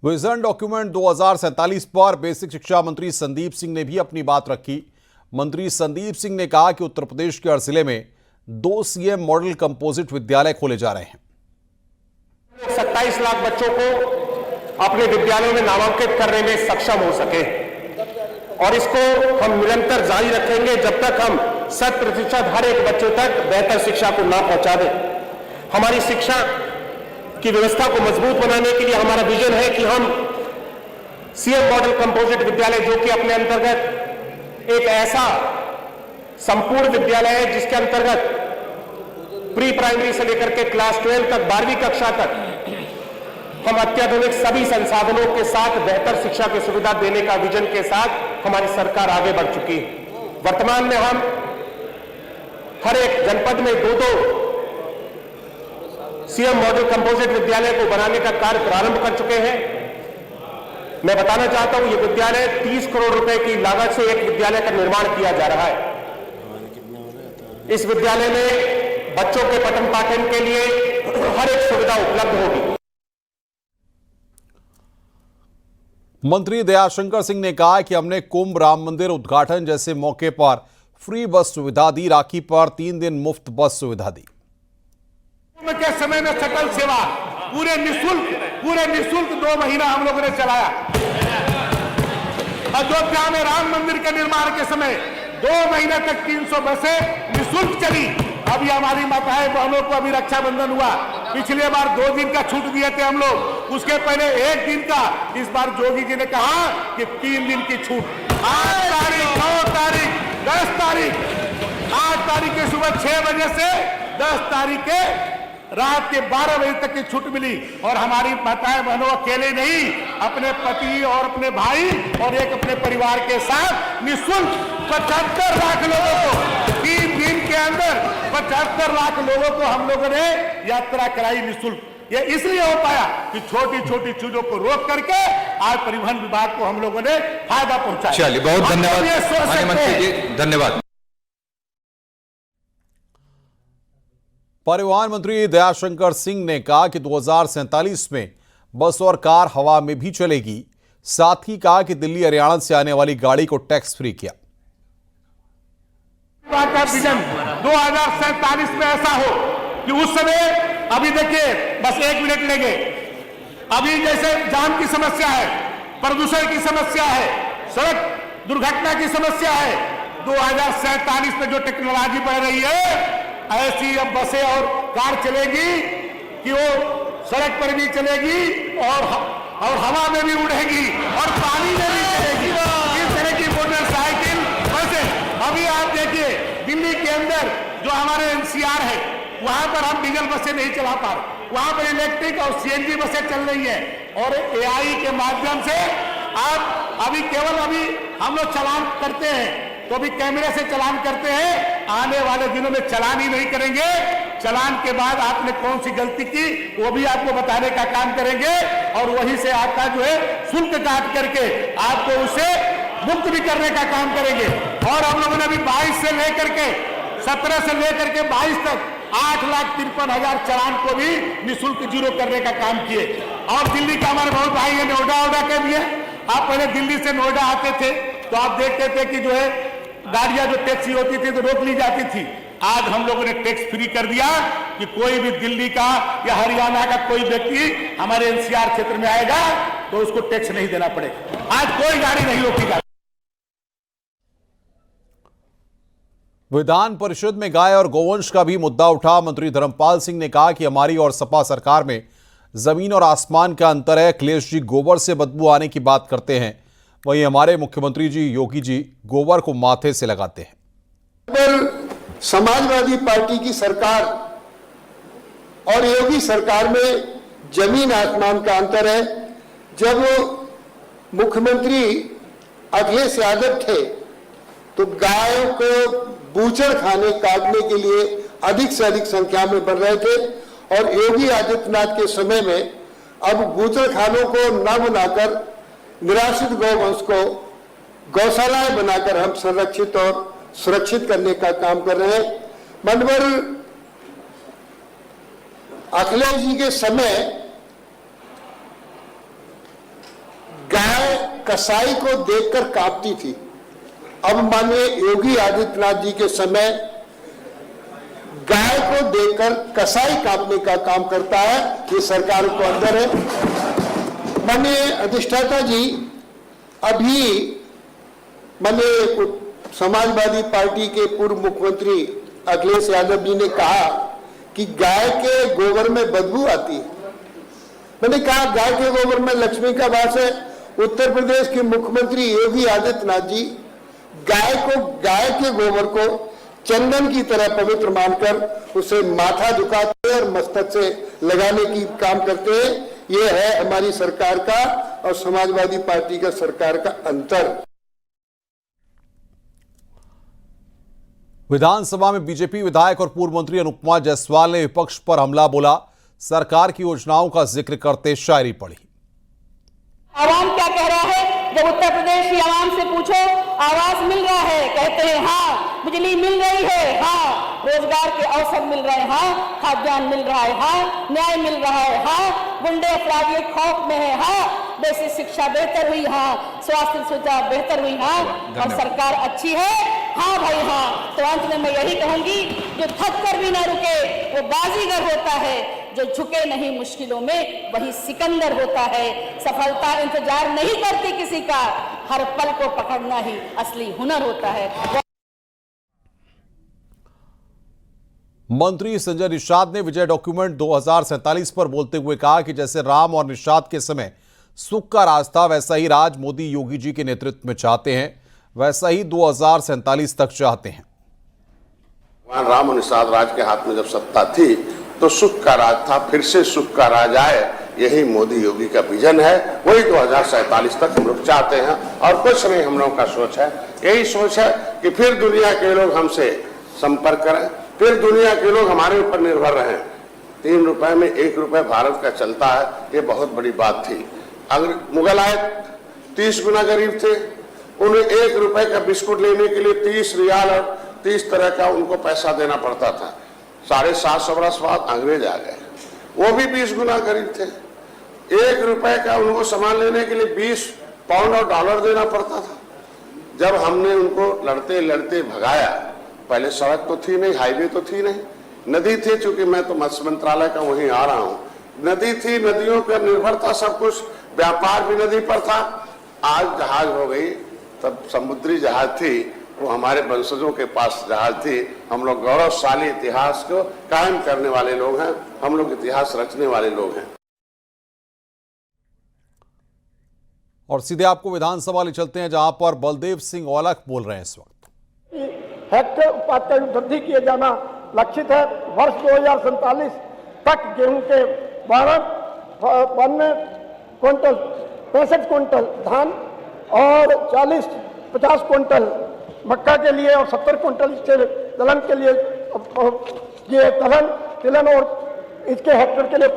विजन डॉक्यूमेंट 2047 पर बेसिक शिक्षा मंत्री संदीप सिंह ने भी अपनी बात रखी। मंत्री संदीप सिंह ने कहा कि उत्तर प्रदेश के हर जिले में 2 सीएम मॉडल कंपोजिट विद्यालय खोले जा रहे हैं। 27 लाख बच्चों को अपने विद्यालयों में नामांकित करने में सक्षम हो सके और इसको हम निरंतर जारी रखेंगे जब तक हम 100% हर एक बच्चे तक बेहतर शिक्षा को ना पहुंचा दें। हमारी शिक्षा की व्यवस्था को मजबूत बनाने के लिए हमारा विजन है कि हम सीएम मॉडल कंपोजिट विद्यालय, जो कि अपने अंतर्गत एक ऐसा संपूर्ण विद्यालय है जिसके अंतर्गत प्री प्राइमरी से लेकर के क्लास 12 तक, 12वीं कक्षा तक हम अत्याधुनिक सभी संसाधनों के साथ बेहतर शिक्षा की सुविधा देने का विजन के साथ हमारी सरकार आगे बढ़ चुकी है। वर्तमान में हम हर एक जनपद में 2-2 सीएम मॉडल कंपोजिट विद्यालय को बनाने का कार्य प्रारंभ कर चुके हैं। मैं बताना चाहता हूं, ये विद्यालय 30 करोड़ रुपए की लागत से एक विद्यालय का निर्माण किया जा रहा है। इस विद्यालय में बच्चों के पठन पाठन के लिए हर एक सुविधा उपलब्ध होगी। मंत्री दयाशंकर सिंह ने कहा कि हमने कुंभ, राम मंदिर उद्घाटन जैसे मौके पर फ्री बस सुविधा दी, राखी पर 3 दिन मुफ्त बस सुविधा दी। के समय में सकल सेवा पूरे निःशुल्क 2 महीना हम लोगों ने चलाया। अयोध्या में राम मंदिर के निर्माण के समय 2 महीने तक 300 बसें निःशुल्क चली। अभी हमारी माताएं बहनों को अभी रक्षाबंधन हुआ, पिछले बार 2 दिन का छूट दिए थे हम लोग, उसके पहले 1 दिन का। इस बार जोगी जी ने कहा कि 3 दिन की छूट। 8 तारीख, 9 तारीख, 10 तारीख, 8 तारीख के सुबह 6 बजे से 10 तारीख के रात के 12 बजे तक की छूट मिली। और हमारी माताएं बहनों अकेले नहीं, अपने पति और अपने भाई और एक अपने परिवार के साथ निःशुल्क 75 लाख लोगों को 3 दिन के अंदर 75 लाख लोगों को हम लोगों ने यात्रा कराई निःशुल्क। ये इसलिए हो पाया कि छोटी छोटी चीजों को रोक करके आज परिवहन विभाग को हम लोगों ने फायदा पहुंचाया। चलिए, बहुत धन्यवाद मंत्री जी, धन्यवाद। परिवहन मंत्री दयाशंकर सिंह ने कहा कि 2047 में बस और कार हवा में भी चलेगी। साथ ही कहा कि दिल्ली हरियाणा से आने वाली गाड़ी को टैक्स फ्री किया। विजन 2047 में ऐसा हो कि उस समय, अभी देखिए बस 1 मिनट लेंगे, अभी जैसे जाम की समस्या है, प्रदूषण की समस्या है, सड़क दुर्घटना की समस्या है, 2047 में जो टेक्नोलॉजी बढ़ रही है, ऐसी अब बसें और कार चलेगी कि वो सड़क पर भी चलेगी और हवा में भी उड़ेगी और पानी में भी चलेगी। इस तरह की मोटरसाइकिल बसें अभी आप देखिए दिल्ली के अंदर जो हमारे एनसीआर है, वहां पर हम डीजल बसें नहीं चला पा रहे, वहां पर इलेक्ट्रिक और सीएनजी बसें चल रही है। और एआई के माध्यम से आप अभी हम लोग चलान करते हैं तो भी कैमरे से चलान करते हैं, आने वाले दिनों में चलान ही नहीं करेंगे। चलान के बाद आपने कौन सी गलती की वो भी आपको बताने का काम करेंगे और वहीं से आपका जो है शुल्क काट करके आपको उसे मुक्त भी करने का काम करेंगे। और हम लोगों ने अभी 22 से लेकर के 17 से लेकर के 22 तक 8,53,000 चलान को भी निःशुल्क जीरो करने का काम किए। और दिल्ली का हमारे बहुत भाई है नोएडा के भी है। आप पहले दिल्ली से नोएडा आते थे तो आप देखते थे कि जो है गाड़ियां जो टैक्सी होती थी तो रोक ली जाती थी। आज हम लोगों ने टैक्स फ्री कर दिया कि कोई भी दिल्ली का या हरियाणा का कोई व्यक्ति हमारे एनसीआर क्षेत्र में आएगा तो उसको टैक्स नहीं देना पड़ेगा। आज कोई गाड़ी नहीं रोकी जाती। विधान परिषद में गाय और गोवंश का भी मुद्दा उठा। मंत्री धर्मपाल सिंह ने कहा कि हमारी और सपा सरकार में जमीन और आसमान का अंतर है। अखिलेश जी गोबर से बदबू आने की बात करते हैं, वहीं हमारे मुख्यमंत्री जी योगी जी गोबर को माथे से लगाते हैं। समाजवादी पार्टी की सरकार और योगी सरकार में जमीन आसमान का अंतर है। जब मुख्यमंत्री अखिलेश यादव थे तो गायों को बूचड़ खाने काटने के लिए अधिक से अधिक संख्या में बढ़ रहे थे, और योगी आदित्यनाथ के समय में अब बूचड़ खानों को न बनाकर निराश्रित गौवंश को गौशालाएं बनाकर हम संरक्षित और सुरक्षित करने का काम कर रहे हैं। मनवर अखिलेश जी के समय गाय कसाई को देखकर कांपती थी। अब माननीय योगी आदित्यनाथ जी के समय गाय को देखकर कसाई कांपने का काम करता है। ये सरकार को अंदर है। माननीय अधिष्ठाता जी, अभी माननीय समाजवादी पार्टी के पूर्व मुख्यमंत्री अखिलेश यादव जी ने कहा कि गाय के गोबर में बदबू आती है। मैंने कहा गाय के गोबर में लक्ष्मी का वास है। उत्तर प्रदेश के मुख्यमंत्री योगी आदित्यनाथ जी गाय के गोबर को चंदन की तरह पवित्र मानकर उसे माथा झुकाते हैं और मस्तक से लगाने की काम करते हैं। ये है हमारी सरकार का और समाजवादी पार्टी का सरकार का अंतर। विधानसभा में बीजेपी विधायक और पूर्व मंत्री अनुपमा जायसवाल ने विपक्ष पर हमला बोला। सरकार की योजनाओं का जिक्र करते शायरी पढ़ी। आवाम क्या कह रहा है? जब उत्तर प्रदेश की आवाम से पूछो, आवास मिल रहा है, कहते हैं हाँ। बिजली मिल रही है, हाँ। रोजगार के अवसर मिल रहे हैं, हाँ। खाद्यान्न मिल रहा है, हाँ। न्याय मिल रहा है, हाँ। गुंडे अपराधी खौफ में है, हाँ। बेसिक शिक्षा बेहतर हुई, हाँ। स्वास्थ्य सुविधा बेहतर हुई, हाँ। और सरकार अच्छी है, हाँ भाई हाँ। तो अंत में मैं यही कहूंगी, जो थक कर भी न रुके वो बाजीगर होता है, जो झुके नहीं मुश्किलों में वही सिकंदर होता है। सफलता इंतजार नहीं करती किसी का, हर पल को पकड़ना ही असली हुनर होता है। मंत्री संजय निषाद ने विजय डॉक्यूमेंट 2047 पर बोलते हुए कहा कि जैसे राम और निषाद के समय सुख का राज था, वैसा ही राज मोदी योगी जी के नेतृत्व में चाहते हैं, वैसा ही 2047 तक चाहते हैं। वहां राम और निषाद राज के हाथ में जब सत्ता थी तो सुख का राज था, फिर से सुख का राज आए, यही मोदी योगी का विजन है। वही 2047 तक हम लोग चाहते हैं और कुछ नहीं हम लोगों का सोच है। यही सोच है कि फिर दुनिया के लोग हमसे संपर्क करें, फिर दुनिया के लोग हमारे ऊपर निर्भर रहें। 3 रुपए में 1 रुपए भारत का चलता है, ये बहुत बड़ी बात थी। अगर मुगल आए 30 गुना गरीब थे, उन्हें 1 रुपए का बिस्कुट लेने के लिए 30 रियाल और 30 तरह का उनको पैसा देना पड़ता था। 750 वर्ष बाद अंग्रेज आ गए, वो भी 20 गुना गरीब थे। 1 रुपए का उनको सामान लेने के लिए 20 पाउंड और डॉलर देना पड़ता था। जब हमने उनको लड़ते लड़ते भगाया, पहले सड़क तो थी नहीं, हाईवे तो थी नहीं, नदी थी, चूंकि मैं तो मत्स्य मंत्रालय का वहीं आ रहा हूँ, नदी थी, नदियों पर निर्भर था सब कुछ, व्यापार भी नदी पर था। आज जहाज हो गई, तब समुद्री जहाज थी, वो हमारे वंशजों के पास जहाज थी। हम लोग गौरवशाली इतिहास को कायम करने वाले लोग हैं, हम लोग इतिहास रचने वाले लोग हैं। और सीधे आपको विधानसभा ले चलते हैं, जहां पर बलदेव सिंह औलख बोल रहे हैं। इस वक्त हेक्टेयर उत्पादन में वृद्धि किए जाना लक्षित है। वर्ष 2047 तक गेहूं के 52 क्विंटल 65 क्विंटल धान और 50 क्विंटल मक्का के लिए और 70 क्विंटल दलहन के लिए ये तिलहन और इसके हेक्टेयर के लिए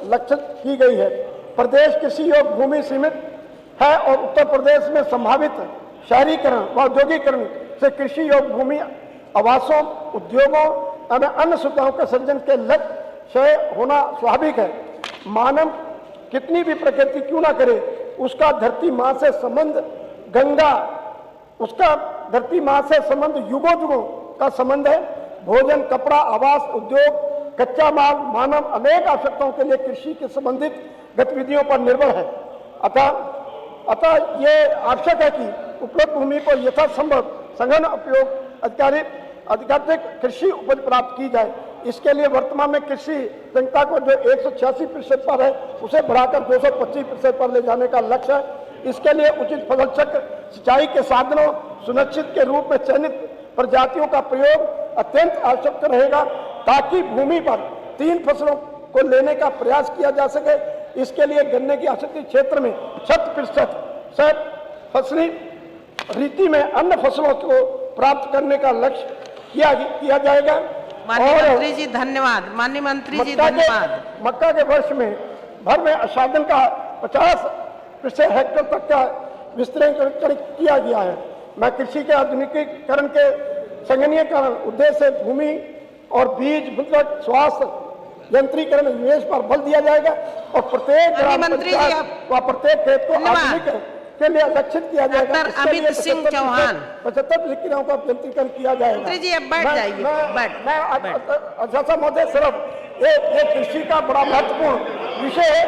लक्षित की गई है। प्रदेश कृषि योग्य भूमि सीमित है और उत्तर प्रदेश में संभावित शहरीकरण व औद्योगिकरण से कृषि योग्य भूमि आवासों, उद्योगों और अन्य सुविधाओं के सृजन के लक्ष्य होना स्वाभाविक है। मानव कितनी भी प्रकृति क्यों ना करे, उसका धरती माँ से संबंध उसका धरती माँ से संबंध युगों युगों का संबंध है। भोजन, कपड़ा, आवास, उद्योग, कच्चा माल, मानव अनेक आवश्यकताओं के लिए कृषि के संबंधित गतिविधियों पर निर्भर है। अतः ये आवश्यक है कि उपलब्ध भूमि को यथासंभव सघन उपयोग अधिकारी अधिकाधिक कृषि उपज प्राप्त की जाए। इसके लिए वर्तमान में कृषि जनता को जो 186% पर है उसे बढ़ाकर 225% पर ले जाने का लक्ष्य है। इसके लिए उचित फसल चक्र, सिंचाई के साधनों सुनिश्चित के रूप में चयनित प्रजातियों का प्रयोग अत्यंत आवश्यक रहेगा, ताकि भूमि पर 3 फसलों को लेने का प्रयास किया जा सके। इसके लिए गन्ने की आसक्ति क्षेत्र में 100% फसली रीति में अन्य फसलों को प्राप्त करने का लक्ष्य किया जाएगा। माननीय मंत्री जी धन्यवाद। माननीय मंत्री जी धन्यवाद। मक्का के वर्ष में भर में आच्छादन का 50% हेक्टेयर तक का विस्तारीकरण किया गया है। मैं कृषि के आधुनिकीकरण के संगठनीकरण उद्देश्य से भूमि और बीज मुद्रक स्वास्थ्य यंत्रीकरण निवेश पर बल दिया जाएगा और प्रत्येक ग्राम पंचायत व प्रत्येक खेत को आधुनिक के लिए लक्षित किया जाएगा। अमित सिंह चौहान 75 क्रियाओं का यंत्रीकरण किया जाएगा। मंत्री जी अब बैठ जाइए। अध्यक्ष महोदय, सिर्फ ये कृषि का बड़ा महत्वपूर्ण विषय है।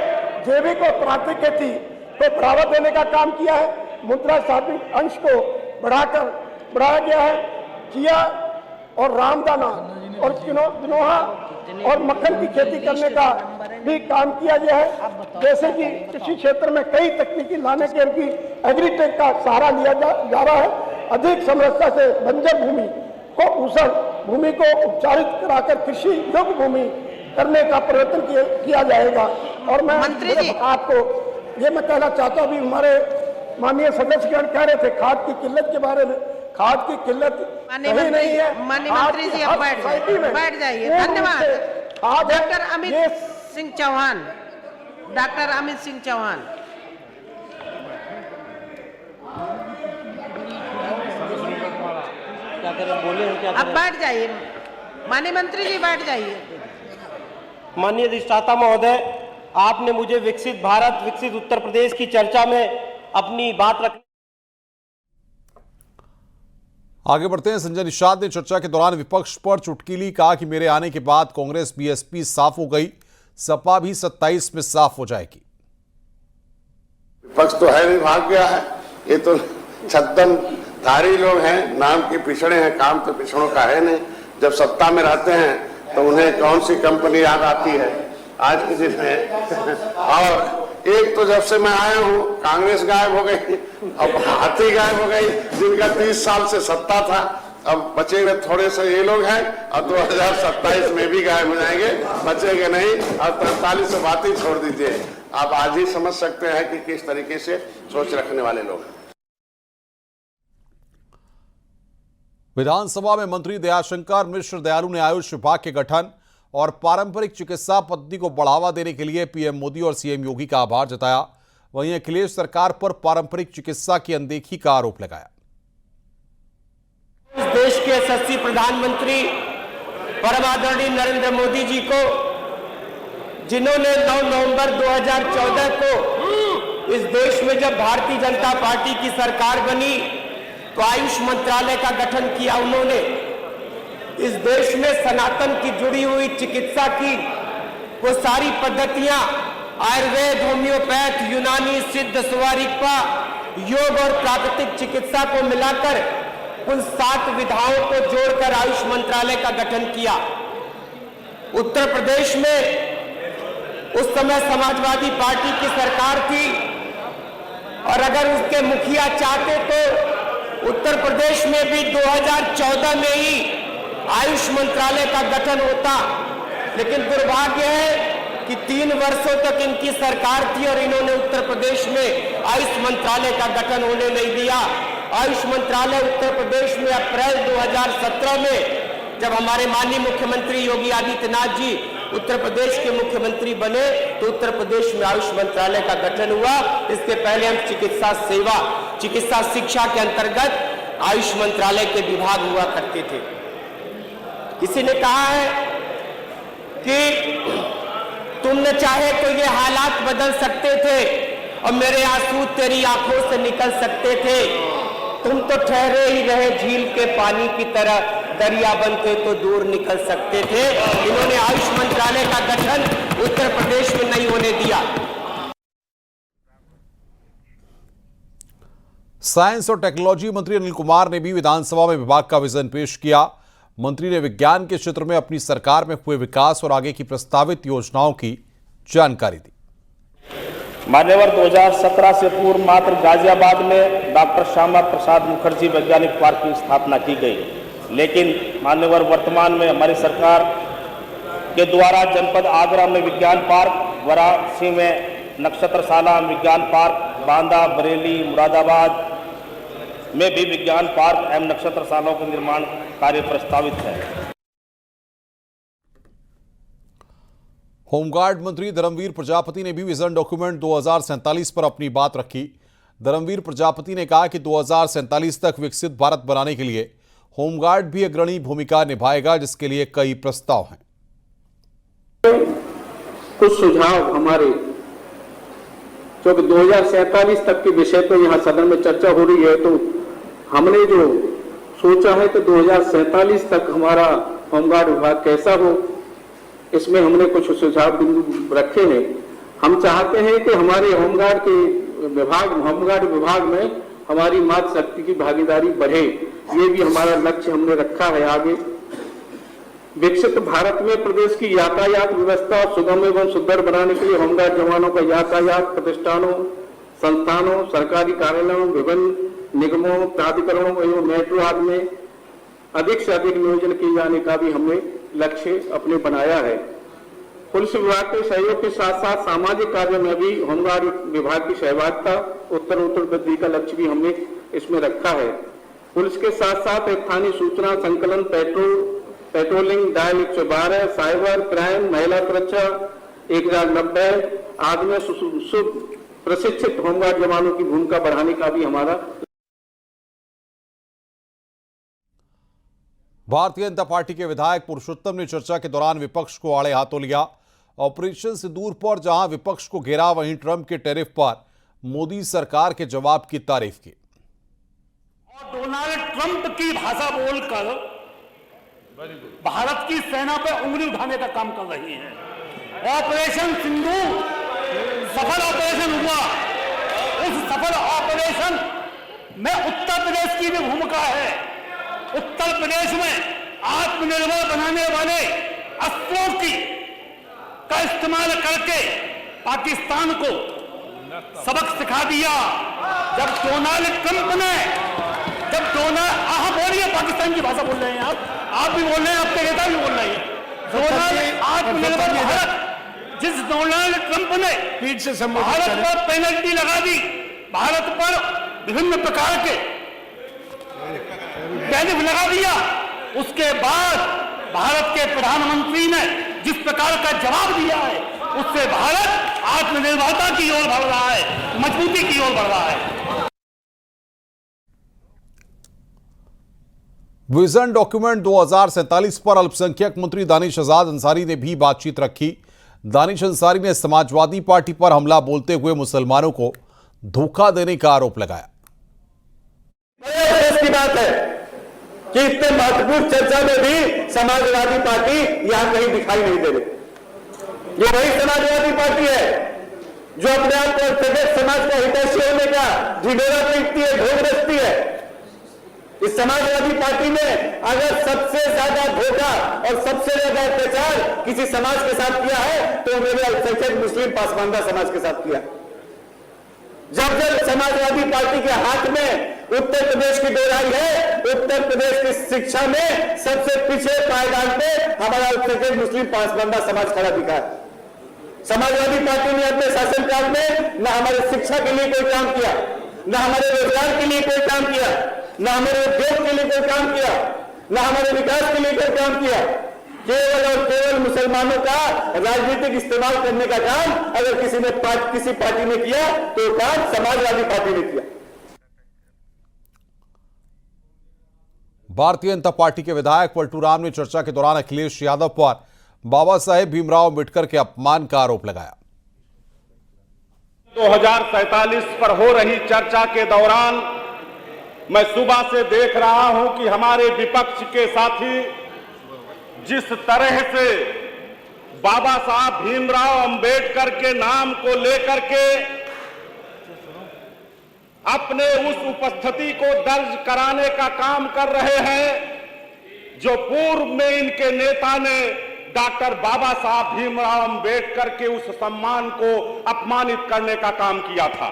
जैविक और प्राकृतिक खेती को बढ़ावा देने का काम किया है। मुद्रा सात्विक अंश को बढ़ाया गया है। चिया और रामदाना और किनोआ और मक्खन की खेती करने का भी काम किया गया है। जैसे कि कृषि क्षेत्र में कई तकनीकी लाने के लिए एग्रीटेक का सहारा लिया जा रहा है। अधिक समरसता से बंजर भूमि को ऊसर भूमि को उपचारित कराकर कृषि योग्य भूमि करने का प्रयत्न किया जाएगा। और मैं आपको ये मैं कहना चाहता हूँ, अभी हमारे माननीय सदस्यगण कह रहे थे खाद की किल्लत के बारे में। खाद की किल्लत कहीं नहीं है। माननीय मंत्री जी अब बैठ जाइए। धन्यवाद। Doctor Amit Singh Chauhan, doctor Amit Singh Chauhan. अब बैठ जाइए। माननीय मंत्री जी बैठ जाइए। माननीय अधिष्ठाता महोदय, आपने मुझे विकसित भारत, विकसित उत्तर प्रदेश की चर्चा में अपनी बात रखने। आगे बढ़ते हैं। संजय निषाद ने चर्चा के दौरान विपक्ष पर चुटकी ली, कहा कि मेरे आने के बाद कांग्रेस बीएसपी साफ हो गई, सपा भी 27 में साफ हो जाएगी। विपक्ष तो है नहीं, भाग गया है। ये तो छद्म धारी लोग हैं, नाम के पिछड़े हैं, काम तो पिछड़ों का है नहीं। जब सत्ता में रहते हैं तो उन्हें कौन सी कंपनी याद आती है आज के दिन में। और एक तो जब से मैं आया हूं कांग्रेस गायब हो गई, अब हाथी गायब हो गई, जिनका 30 साल से सत्ता था। अब बचेंगे थोड़े से ये लोग हैं और 2027 में भी गायब हो जाएंगे, बचेंगे नहीं। अब 43 से बात ही छोड़ दीजिए। आप आज ही समझ सकते हैं कि किस तरीके से सोच रखने वाले लोग हैं। विधानसभा में मंत्री दयाशंकर मिश्र दयालु ने आयुष विभाग के गठन और पारंपरिक चिकित्सा पद्धति को बढ़ावा देने के लिए पीएम मोदी और सीएम योगी का आभार जताया। वहीं अखिलेश सरकार पर पारंपरिक चिकित्सा की अनदेखी का आरोप लगाया। इस देश के यशस्वी प्रधानमंत्री परम आदरणीय नरेंद्र मोदी जी को, जिन्होंने 9 नवंबर 2014 को इस देश में जब भारतीय जनता पार्टी की सरकार बनी तो आयुष मंत्रालय का गठन किया, उन्होंने इस देश में सनातन की जुड़ी हुई चिकित्सा की वो सारी पद्धतियां, आयुर्वेद, होम्योपैथ, यूनानी, सिद्ध, स्वरिकपा, योग और प्राकृतिक चिकित्सा को मिलाकर उन 7 विधाओं को जोड़कर आयुष मंत्रालय का गठन किया। उत्तर प्रदेश में उस समय समाजवादी पार्टी की सरकार थी और अगर उसके मुखिया चाहते तो उत्तर प्रदेश में भी 2014 में ही आयुष मंत्रालय का गठन होता। लेकिन दुर्भाग्य है कि 3 वर्षों तक इनकी सरकार थी और इन्होंने उत्तर प्रदेश में आयुष मंत्रालय का गठन होने नहीं दिया। आयुष मंत्रालय उत्तर प्रदेश में अप्रैल 2017 में जब हमारे माननीय मुख्यमंत्री योगी आदित्यनाथ जी उत्तर प्रदेश के मुख्यमंत्री बने तो उत्तर प्रदेश में आयुष मंत्रालय का गठन हुआ। इसके पहले हम चिकित्सा सेवा, चिकित्सा शिक्षा के अंतर्गत आयुष मंत्रालय के विभाग हुआ करते थे। किसी ने कहा है कि तुमने चाहे तो ये हालात बदल सकते थे और मेरे आंसू तेरी आंखों से निकल सकते थे। तुम तो ठहरे ही रहे झील के पानी की तरह, दरिया बनते तो दूर निकल सकते थे। इन्होंने आयुष मंत्रालय का गठन उत्तर प्रदेश में नहीं होने दिया। साइंस और टेक्नोलॉजी मंत्री अनिल कुमार ने भी विधानसभा में विभाग का विजन पेश किया। मंत्री ने विज्ञान के क्षेत्र में अपनी सरकार में हुए विकास और आगे की प्रस्तावित योजनाओं की जानकारी दी। मान्यवर 2017 से पूर्व मात्र गाजियाबाद में डॉक्टर श्यामा प्रसाद मुखर्जी वैज्ञानिक पार्क की स्थापना की गई, लेकिन मान्यवर वर्तमान में हमारी सरकार के द्वारा जनपद आगरा में विज्ञान पार्क, वाराणसी में नक्षत्रशाला विज्ञान पार्क, बांदा, बरेली, मुरादाबाद में भी विज्ञान पार्क एवं नक्षत्रशालाओं के निर्माण कार्य प्रस्तावित है। होमगार्ड मंत्री धर्मवीर प्रजापति ने भी विजन डॉक्यूमेंट 2047 पर अपनी बात रखी। धर्मवीर प्रजापति ने कहा कि 2047 तक विकसित भारत बनाने के लिए होमगार्ड भी अग्रणी भूमिका निभाएगा, जिसके लिए कई प्रस्ताव हैं। कुछ सुझाव हमारे जो 2047 तक के विषय पर यहाँ सदन में चर्चा हो रही है, तो हमने जो सोचा है कि 2047 तक हमारा होमगार्ड विभाग कैसा हो, इसमें हमने कुछ सुझाव बिंदु रखे हैं। हम चाहते हैं कि हमारे होमगार्ड विभाग में हमारी मातृशक्ति की भागीदारी बढ़े, ये भी हमारा लक्ष्य हमने रखा है। आगे विकसित भारत में प्रदेश की यातायात व्यवस्था सुगम एवं सुदृढ़ बनाने के लिए होमगार्ड जवानों का यातायात प्रतिष्ठानों, संस्थानों, सरकारी कार्यालयों, विभिन्न निगमों, प्राधिकरणों एवं मेट्रो आदि में अधिक से अधिक नियोजन किए जाने का भी हमने लक्ष्य अपने बनाया है। पुलिस विभाग के सहयोग के साथ साथ सामाजिक कार्य में भी होमगार्ड विभाग की सहभागिता उत्तर वृद्धि का लक्ष्य भी हमने इसमें रखा है। पुलिस के साथ साथ स्थानीय सूचना संकलन, पेट्रोलिंग, डायल 112, साइबर क्राइम, महिला सुरक्षा 1090 आदि में प्रशिक्षित होमगार्ड जवानों की भूमिका बढ़ाने का भी हमारा। भारतीय जनता पार्टी के विधायक पुरुषोत्तम ने चर्चा के दौरान विपक्ष को आड़े हाथों लिया। ऑपरेशन सिंदूर पर जहां विपक्ष को घेरा, वहीं ट्रंप के टैरिफ पर मोदी सरकार के जवाब की तारीफ की। और डोनाल्ड ट्रंप की भाषा बोलकर भारत की सेना पर उंगली उठाने का काम कर रही है। ऑपरेशन सिंदूर सफल ऑपरेशन हुआ, उस सफल ऑपरेशन में उत्तर प्रदेश की भी भूमिका है। उत्तर प्रदेश में आत्मनिर्भर बनाने वाले अस्त्रों का इस्तेमाल करके पाकिस्तान को सबक सिखा दिया। जब डोनाल्ड ट्रंप ने बोलिए, पाकिस्तान की भाषा बोल रहे हैं आप भी बोल रहे हैं, आपके नेता भी बोल रहे हैं। डोनाल्ड आत्मनिर्भर भारत, जिस डोनाल्ड ट्रंप ने भारत पर पेनल्टी लगा दी, भारत पर विभिन्न प्रकार के टैरिफ लगा दिया, उसके बाद भारत के प्रधानमंत्री ने जिस प्रकार का जवाब दिया है, उससे भारत आत्मनिर्भरता की ओर बढ़ रहा है, मजबूती की ओर बढ़ रहा है। विजन डॉक्यूमेंट 2047 पर अल्पसंख्यक मंत्री दानिश आजाद अंसारी ने भी बातचीत रखी। दानिश अंसारी ने समाजवादी पार्टी पर हमला बोलते हुए मुसलमानों को धोखा देने का आरोप लगाया। की बात है कि इतने महत्वपूर्ण चर्चा में भी समाजवादी पार्टी यहां कहीं दिखाई नहीं दे रही। ये वही समाजवादी पार्टी है जो अपने आप को समाज का हितैषी होने का ढिढोरा पीटती है, ढोंग रचती है। इस समाजवादी पार्टी में अगर सबसे ज्यादा धोखा और सबसे ज्यादा अत्याचार किसी समाज के साथ किया है तो मेरे अल्पसंख्यक मुस्लिम पासमानदा समाज के साथ किया। जब समाजवादी पार्टी के हाथ में उत्तर प्रदेश की डोराई है, उत्तर प्रदेश की शिक्षा में सबसे पिछले पायदान पे हमारा अल्पसंख्यक मुस्लिम पासमानदा समाज खड़ा दिखा है। समाजवादी पार्टी ने अपने शासनकाल में न हमारे शिक्षा के लिए कोई काम किया, न हमारे रोजगार के लिए कोई काम किया, न हमारे उद्योग के लिए कोई काम किया, न हमारे विकास के लिए कोई काम किया। केवल और केवल मुसलमानों का राजनीतिक इस्तेमाल करने का काम अगर किसी पार्टी ने किया तो काम समाजवादी पार्टी ने किया। भारतीय जनता पार्टी के विधायक पलटू राम ने चर्चा के दौरान अखिलेश यादव पर बाबा साहेब भीमराव अम्बेडकर के अपमान का आरोप लगाया। 2047 पर हो रही चर्चा के दौरान मैं सुबह से देख रहा हूं कि हमारे विपक्ष के साथी जिस तरह से बाबा साहब भीमराव अंबेडकर के नाम को लेकर के अपने उस उपस्थिति को दर्ज कराने का काम कर रहे हैं, जो पूर्व में इनके नेता ने डॉक्टर बाबा साहब भीमराव अंबेडकर के उस सम्मान को अपमानित करने का काम किया था।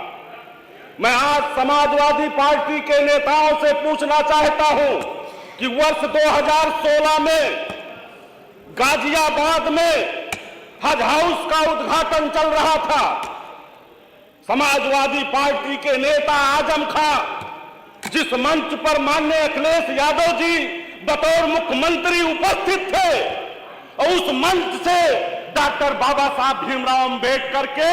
मैं आज समाजवादी पार्टी के नेताओं से पूछना चाहता हूं कि वर्ष 2016 में गाजियाबाद में हज हाउस का उद्घाटन चल रहा था। समाजवादी पार्टी के नेता आजम खां जिस मंच पर माननीय अखिलेश यादव जी बतौर मुख्यमंत्री उपस्थित थे, और उस मंच से डॉक्टर बाबा साहब भीमराव अंबेडकर के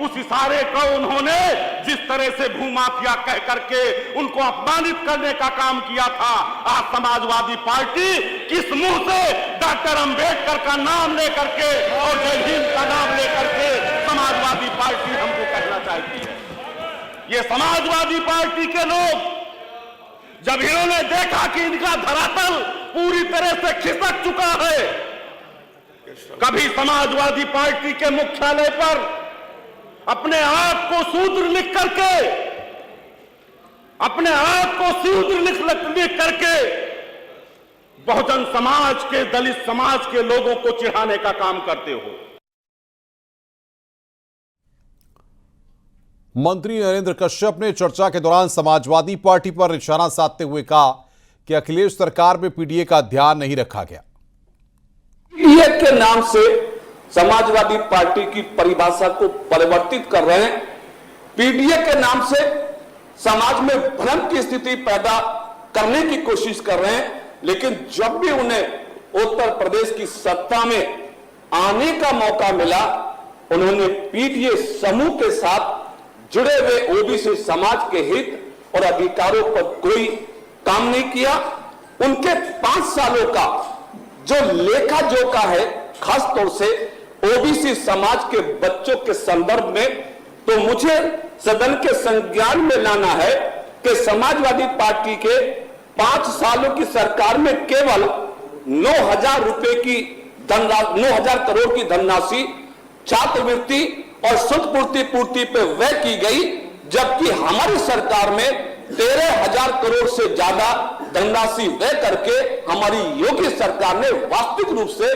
उस इशारे को उन्होंने जिस तरह से भूमाफिया कह करके उनको अपमानित करने का काम किया था, आज समाजवादी पार्टी किस मुंह से डॉक्टर अंबेडकर का नाम लेकर के और जय हिंद का नाम लेकर के समाजवादी पार्टी हमको कहना चाहती है। ये समाजवादी पार्टी के लोग जब इन्होंने देखा कि इनका धरातल पूरी तरह से खिसक चुका है, कभी समाजवादी पार्टी के मुख्यालय पर अपने आप को शूद्र लिख करके बहुजन समाज के, दलित समाज के लोगों को चिढ़ाने का काम करते हो। मंत्री नरेंद्र कश्यप ने चर्चा के दौरान समाजवादी पार्टी पर निशाना साधते हुए कहा कि अखिलेश सरकार में पीडीए का ध्यान नहीं रखा गया। पीडीए के नाम से समाजवादी पार्टी की परिभाषा को परिवर्तित कर रहे हैं। पीडीए के नाम से समाज में भ्रम की स्थिति पैदा करने की कोशिश कर रहे हैं, लेकिन जब भी उन्हें उत्तर प्रदेश की सत्ता में आने का मौका मिला, उन्होंने पीडीए समूह के साथ जुड़े हुए ओबीसी समाज के हित और अधिकारों पर कोई काम नहीं किया। उनके 5 सालों का जो लेखा जोखा है, खासतौर से ओबीसी समाज के बच्चों के संदर्भ में, तो मुझे सदन के संज्ञान में लाना है कि समाजवादी पार्टी के 5 सालों की सरकार में केवल 9,000 रुपए की 9,000 करोड़ की धनराशि छात्रवृत्ति और शुद्ध पूर्ति पे व्यय की गई, जबकि हमारी सरकार में 13,000 करोड़ से ज्यादा धनराशि व्यय करके हमारी योगी सरकार ने वास्तविक रूप से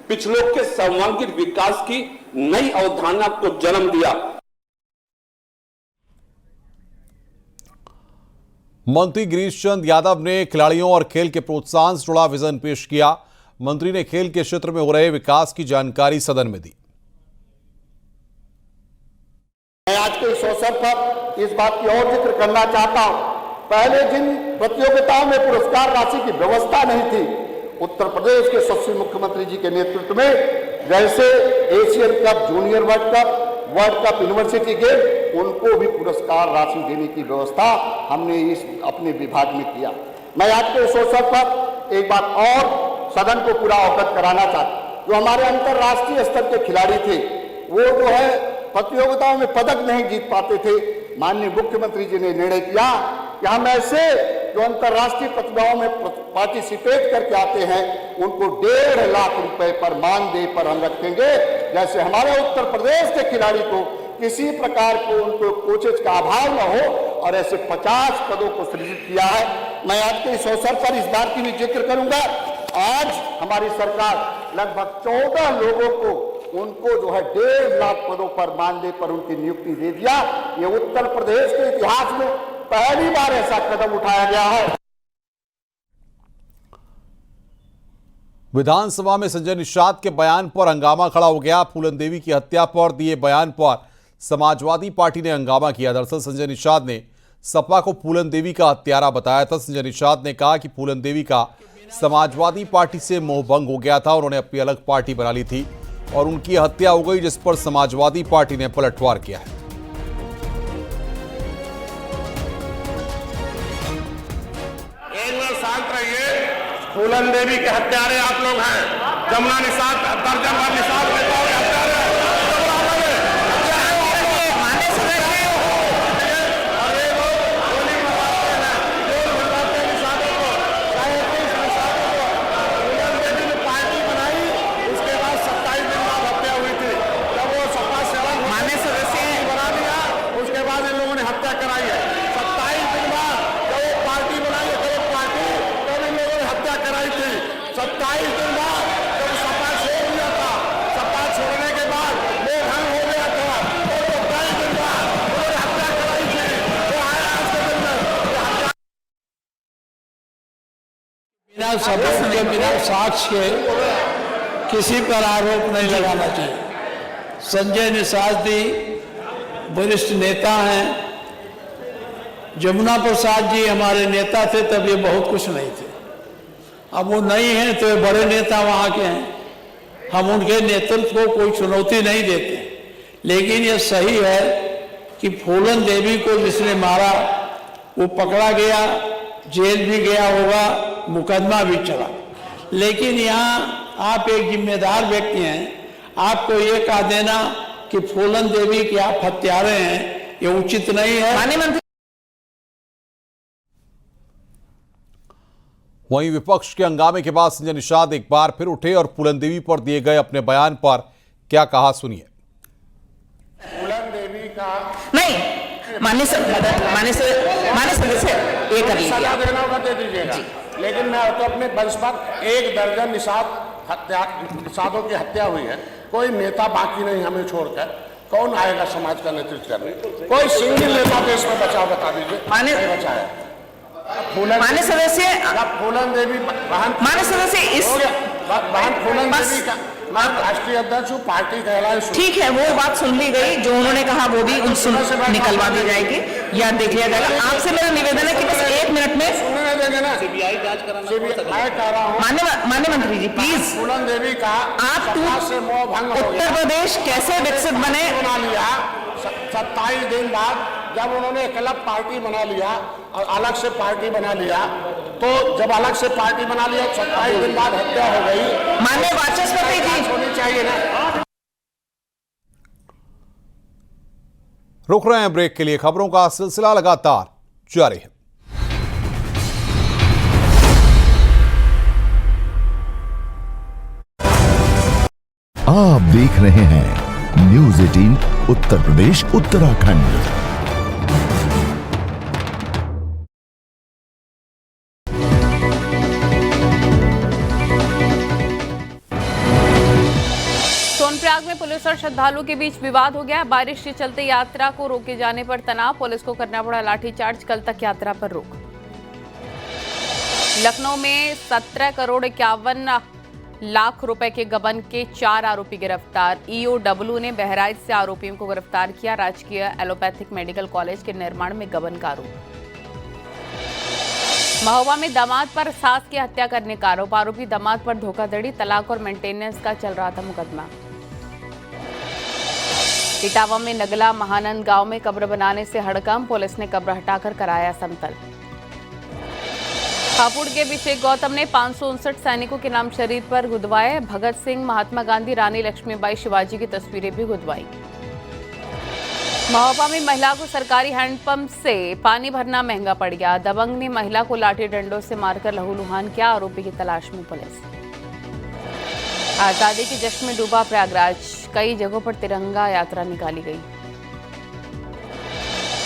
पिछड़ों के सर्वांगीण विकास की नई अवधारणा को जन्म दिया। मंत्री गिरीश चंद यादव ने खिलाड़ियों और खेल के प्रोत्साहन से जुड़ा विजन पेश किया। मंत्री ने खेल के क्षेत्र में हो रहे विकास की जानकारी सदन में दी। मैं आज के इस अवसर पर इस बात की और जिक्र करना चाहता हूं, पहले जिन प्रतियोगिताओं में पुरस्कार राशि की व्यवस्था नहीं थी, उत्तर प्रदेश के यशस्वी मुख्यमंत्री जी के नेतृत्व में, जैसे Asian cup, junior world cup, university game, उनको भी पुरस्कार राशि देने की व्यवस्था हमने इस अपने विभाग में किया। मैं आज के इस अवसर पर एक बात और सदन को पूरा अवगत कराना चाहता हूं। जो हमारे अंतर्राष्ट्रीय स्तर के खिलाड़ी थे, वो जो है प्रतियोगिताओं में पदक नहीं जीत पाते थे, माननीय मुख्यमंत्री जी ने निर्णय किया कि हम ऐसे जो अंतर्राष्ट्रीय प्रतियोगिताओं में पार्टिसिपेट करके आते हैं, उनको 1.5 लाख रुपए पर मानदेय पर हम रखेंगे। जैसे हमारे उत्तर प्रदेश के खिलाड़ी को किसी प्रकार को उनको कोचेज का अभाव न हो, और ऐसे 50 पदों को सृजित किया है। मैं आज के इस अवसर पर इस बात की भी जिक्र करूंगा, आज हमारी सरकार लगभग 14 लोगों को उनको जो है 1.5 लाख पदों पर मानदेय पर उनकी नियुक्ति दे दिया। ये उत्तर प्रदेश के इतिहास में पहली बार ऐसा कदम उठाया गया है। विधानसभा में संजय निषाद के बयान पर हंगामा खड़ा हो गया। फूलन देवी की हत्या पर दिए बयान पर समाजवादी पार्टी ने हंगामा किया। दरअसल संजय निषाद ने सपा को फूलन देवी का हत्यारा बताया था। संजय निषाद ने कहा कि फूलन देवी का समाजवादी पार्टी से मोहभंग हो गया था, उन्होंने अपनी अलग पार्टी बना ली थी और उनकी हत्या हो गई, जिस पर समाजवादी पार्टी ने पलटवार किया है। एक मिनट शांत रहिए। फूलन देवी के हत्यारे आप लोग हैं। जमुना निषाद, दर्जन भर निषाद नेताओं के हत्यारे 27 दिन बाद जब सपा छोड़ दिया था, सपा छोड़ने के बाद वो भंग हो गया था, और 27 दिन बाद उन्होंने हत्या कराई थी, वो आया उसके दिन में बिना सबूत के, बिना साक्ष्य के किसी पर आरोप नहीं लगाना चाहिए। संजय निषाद वरिष्ठ नेता हैं, जमुना प्रसाद जी हमारे नेता थे, तब ये बहुत कुछ नहीं थे। अब वो नहीं हैं तो ये बड़े नेता वहाँ के हैं, हम उनके नेतृत्व को कोई चुनौती नहीं देते। लेकिन ये सही है कि फूलन देवी को जिसने मारा वो पकड़ा गया, जेल भी गया होगा, मुकदमा भी चला। लेकिन यहाँ आप एक जिम्मेदार व्यक्ति हैं, आपको ये कह देना कि फूलन देवी के आप हत्यारे हैं, ये उचित नहीं है। वहीं विपक्ष के हंगामे के बाद संजय निषाद एक बार फिर उठे और फूलन देवी पर दिए गए अपने बयान पर क्या कहा, सुनिए। फूलन देवी का नहीं, माननीय सदस्य ये कर लीजिए, सलाह देना होगा दे दीजिएगा। लेकिन मैं तो अपने वंश पर 1 दर्जन निषादों की हत्या हुई है, कोई नेता बाकी नहीं हमें छोड़कर। कौन आएगा समाज का नेतृत्व करने? कोई सिंगल नेता देश में बचाओ, बता दीजिए। बचा है माननीय सदस्य, फूलन देवी माननीय सदस्य इस बहन फूलन देवी का मैं राष्ट्रीय अध्यक्ष हूँ, पार्टी कहलाए। ठीक है, वो बात सुन ली गई, जो उन्होंने कहा वो भी उन निकलवा दी जाएगी या देख लिया जाएगा। आपसे मेरा निवेदन है कि बस 1 मिनट में सुनने देंगे ना, सीबीआई जांच कराना। मैं कह रहा हूँ माननीय मंत्री जी प्लीज, फूलन देवी का आप से मोह भंग हो गया। उत्तर प्रदेश कैसे विकसित बने बना लिया 27 दिन बाद, जब उन्होंने क्लब पार्टी बना लिया और अलग से पार्टी बना लिया, तो जब अलग से पार्टी बना लिया 27 दिन बाद हत्या हो गई। माननीय वाचस्पति जी होनी चाहिए ना। रुक रहे हैं ब्रेक के लिए, खबरों का सिलसिला लगातार जारी है। आप देख रहे हैं न्यूज़ 18 उत्तर प्रदेश उत्तराखंड। सोनप्रयाग में पुलिस और श्रद्धालुओं के बीच विवाद हो गया। बारिश के चलते यात्रा को रोके जाने पर तनाव, पुलिस को करना पड़ा लाठीचार्ज, कल तक यात्रा पर रोक। लखनऊ में 17 करोड़ 51 लाख रुपए के गबन के 4 आरोपी गिरफ्तार। ईओडब्ल्यू ने बहराइच से आरोपियों को गिरफ्तार किया। राजकीय एलोपैथिक मेडिकल कॉलेज के निर्माण में गबन का आरोप। महोबा में दामाद पर सास की हत्या करने का आरोप, आरोपी दामाद पर धोखाधड़ी, तलाक और मेंटेनेंस का चल रहा था मुकदमा। इटावा में नगला महानंद गांव में कब्र बनाने से हड़कंप, पुलिस ने कब्र हटाकर कराया समतल। हापुड़ के अभिषेक गौतम ने 559 सैनिकों के नाम शरीर पर गुदवाए। भगत सिंह, महात्मा गांधी, रानी लक्ष्मीबाई, शिवाजी की तस्वीरें भी गुदवाई। महोबा में महिला को सरकारी हैंडपंप से पानी भरना महंगा पड़ गया। दबंग ने महिला को लाठी डंडों से मारकर लहूलुहान किया, आरोपी की तलाश में पुलिस। आजादी के जश्न में डूबा प्रयागराज, कई जगहों पर तिरंगा यात्रा निकाली गई।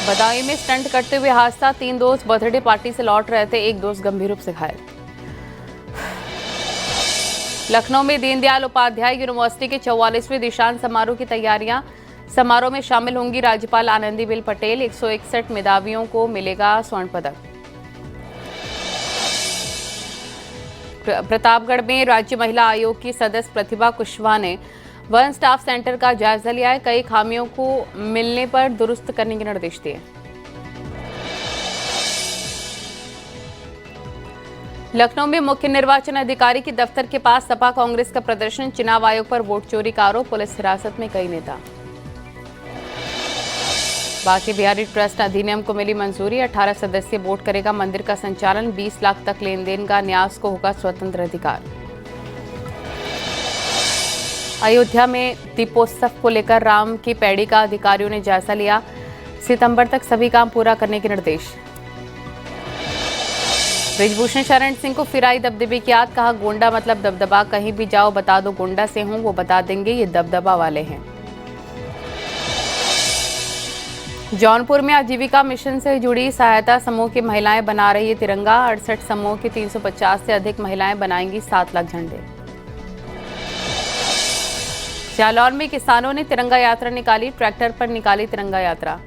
बदायूं में स्टंट करते हुए हादसा, 3 दोस्त बर्थडे पार्टी से लौट रहे थे, एक दोस्त गंभीर रूप से घायल। लखनऊ में दीनदयाल उपाध्याय यूनिवर्सिटी के 44वें दीक्षांत समारोह की तैयारियां, समारोह में शामिल होंगी राज्यपाल आनंदीबेन पटेल। 161 मेधावियों को मिलेगा स्वर्ण पदक। प्रतापगढ़ में राज्य महिला आयोग की सदस्य प्रतिभा कुशवाहा ने वन स्टाफ सेंटर का जायजा लिया है। कई खामियों को मिलने पर दुरुस्त करने के निर्देश दिए। लखनऊ में मुख्य निर्वाचन अधिकारी के दफ्तर के पास सपा कांग्रेस का प्रदर्शन, चुनाव आयोग पर वोट चोरी का आरोप, पुलिस हिरासत में कई नेता। बांके बिहारी ट्रस्ट अधिनियम को मिली मंजूरी, 18 सदस्यीय बोर्ड करेगा मंदिर का संचालन, 20 लाख तक लेन देन का न्यास को होगा स्वतंत्र अधिकार। अयोध्या में दीपोत्सव को लेकर राम की पैड़ी का अधिकारियों ने जायजा लिया, सितंबर तक सभी काम पूरा करने के निर्देश। ब्रिजभूषण शरण सिंह को फिर आई दबदबे की याद, कहा गोंडा मतलब दबदबा, कहीं भी जाओ बता दो गोंडा से हूं, वो बता देंगे ये दबदबा वाले हैं। जौनपुर में आजीविका मिशन से जुड़ी सहायता समूह की महिलाएं बना रही है तिरंगा। 68 समूह की 350 से अधिक महिलाएं बनाएंगी 7 लाख झंडे। जालौर में किसानों ने तिरंगा यात्रा निकाली, ट्रैक्टर पर निकाली तिरंगा यात्रा।